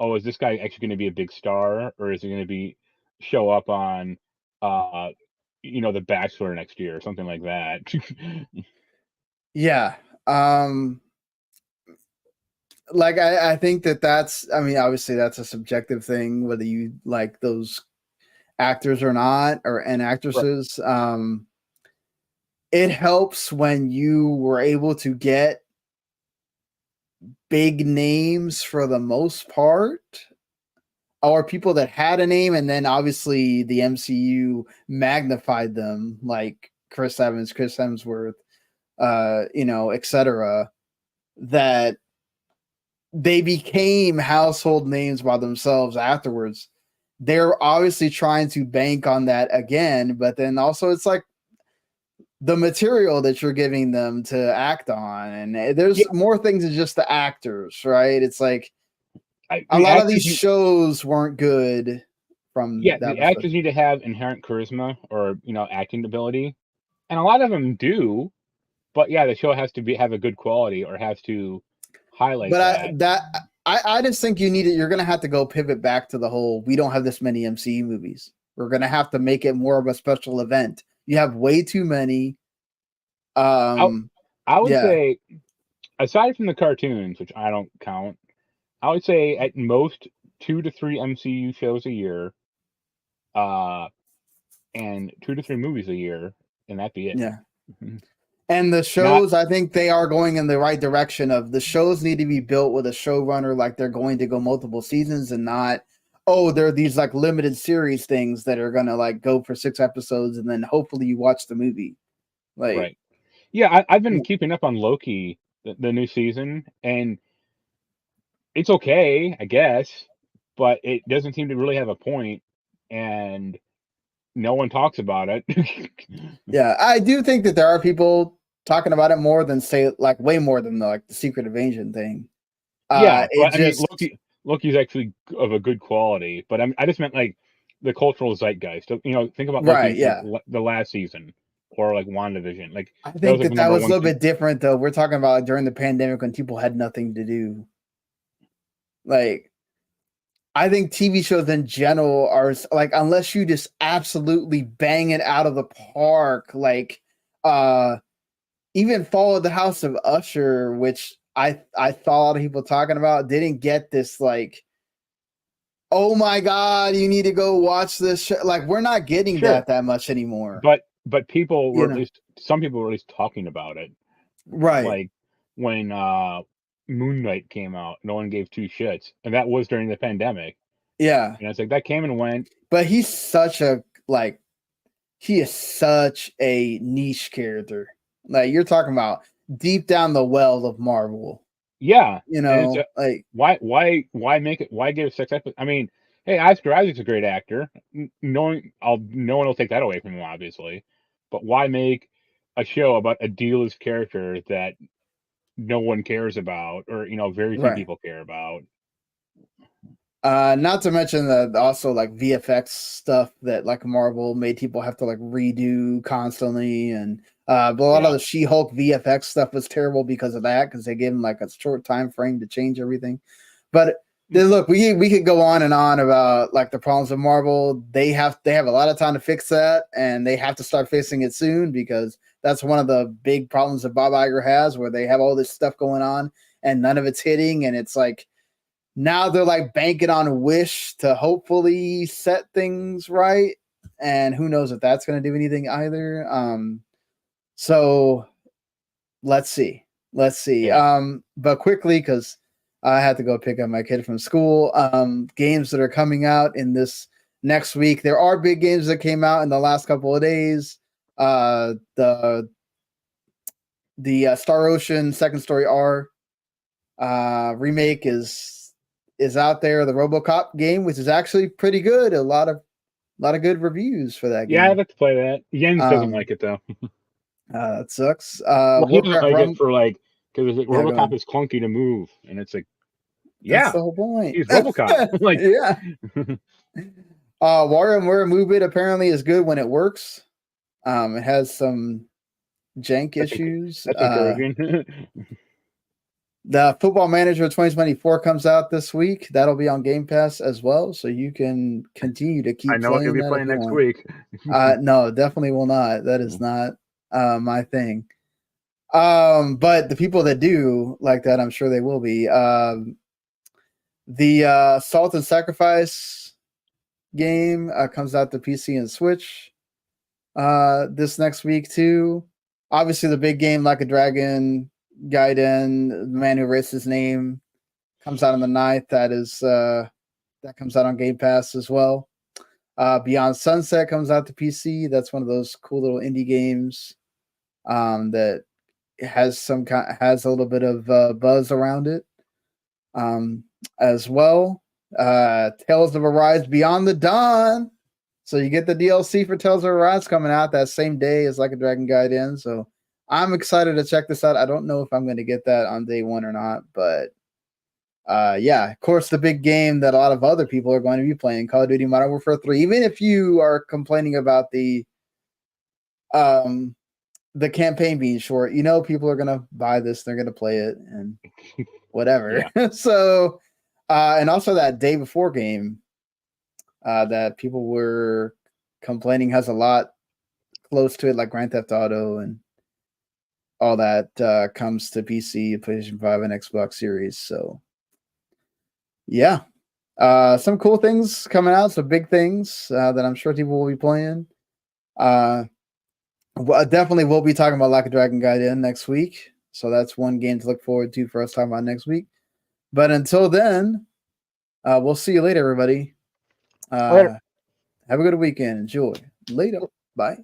oh, is this guy actually going to be a big star, or is he going to show up on you know, The Bachelor next year or something like that? Yeah. Like I think that's, I mean, obviously that's a subjective thing, whether you like those actors or not, and actresses. Right. It helps when you were able to get big names for the most part, or people that had a name, and then obviously the MCU magnified them, like Chris Evans, Chris Hemsworth, you know, etc. That they became household names by themselves afterwards. They're obviously trying to bank on that again, but then also it's like the material that you're giving them to act on, and there's more things than just the actors, right? It's like a lot of these shows weren't good from that the actors need to have inherent charisma or acting ability, and a lot of them do. But yeah, the show has to have a good quality or has to highlight that. I just think you're gonna have to go pivot back to the whole we don't have this many MCU movies. We're gonna have to make it more of a special event. You have way too many. I would say, aside from the cartoons, which I don't count, I would say at most 2 to 3 MCU shows a year, and 2 to 3 movies a year, and that'd be it. Yeah. And the shows, I think they are going in the right direction of the shows need to be built with a showrunner, like they're going to go multiple seasons and not, there are these like limited series things that are going to like go for 6 episodes and then hopefully you watch the movie. Like, right. Yeah, I've been keeping up on Loki, the new season, and it's okay, I guess, but it doesn't seem to really have a point, and no one talks about it. Yeah, I do think that there are people talking about it more than way more than the Secret Invasion thing. Yeah, but I mean, Loki's actually of a good quality, but I just meant like the cultural zeitgeist. Think about Loki, the last season, or like WandaVision. Like I think that was a little bit different, though. We're talking about during the pandemic when people had nothing to do. Like, I think TV shows in general are like, unless you just absolutely bang it out of the park, like even Fall of the House of Usher, which I saw a lot of people talking about, didn't get this like, oh my God, you need to go watch this show. Like, we're not getting that much anymore. But people were some people were at least talking about it. Right. Like when Moon Knight came out, no one gave 2 shits, and that was during the pandemic. Yeah, and it's like that came and went. But he is such a niche character. Like, you're talking about deep down the well of Marvel. Yeah, like why make it? Why give 6 episodes? I mean, hey, Oscar Isaac's a great actor. No one will take that away from him, obviously. But why make a show about a D-list character that no one cares about, or very few people care about? Not to mention the also like VFX stuff that like Marvel made people have to like redo constantly, and but a lot of the She-Hulk VFX stuff was terrible because of that, because they gave them like a short time frame to change everything. But then look, we could go on and on about like the problems of Marvel. They have a lot of time to fix that, and they have to start fixing it soon, because that's one of the big problems that Bob Iger has, where they have all this stuff going on and none of it's hitting, and it's like now they're like banking on Wish to hopefully set things right, and who knows if that's going to do anything either. So let's see. But quickly, because I had to go pick up my kid from school. Games that are coming out in this next week. There are big games that came out in the last couple of days. The Star Ocean Second Story R remake is out there. The RoboCop game, which is actually pretty good. A lot of good reviews for that game. Yeah, I'd like to play that. Jens doesn't like it though. That sucks. Well, he doesn't like it for like, because RoboCop is clunky to move, and it's like, that's the whole point. He's RoboCop. Like, yeah. WarioWare Move It apparently is good when it works. It has some jank issues. That's encouraging. The Football Manager 2024 comes out this week. That'll be on Game Pass as well, so you can continue to keep. I know you'll be playing next week. No, definitely will not. That is not my thing. But the people that do like that, I'm sure they will be. The Salt and Sacrifice game comes out to PC and Switch this next week too. Obviously, the big game, Like a Dragon Gaiden, The Man Who Erased His Name, comes out on the 9th. That comes out on Game Pass as well. Beyond Sunset comes out to PC. That's one of those cool little indie games that has a little bit of buzz around it as well. Tales of Arise Beyond the Dawn. So you get the DLC for Tales of Arise coming out that same day as Like a Dragon Gaiden. So I'm excited to check this out. I don't know if I'm going to get that on day one or not, but yeah, of course, the big game that a lot of other people are going to be playing, Call of Duty Modern Warfare 3. Even if you are complaining about the campaign being short, people are going to buy this, they're going to play it, and whatever. So, and also that day before game that people were complaining has a lot close to it, like Grand Theft Auto and all that comes to PC, PlayStation 5, and Xbox Series. So, yeah. Some cool things coming out, some big things that I'm sure people will be playing. Definitely we'll be talking about Like a Dragon Gaiden next week. So that's one game to look forward to for us talking about next week. But until then, we'll see you later, everybody. Later. Have a good weekend. Enjoy. Later. Bye.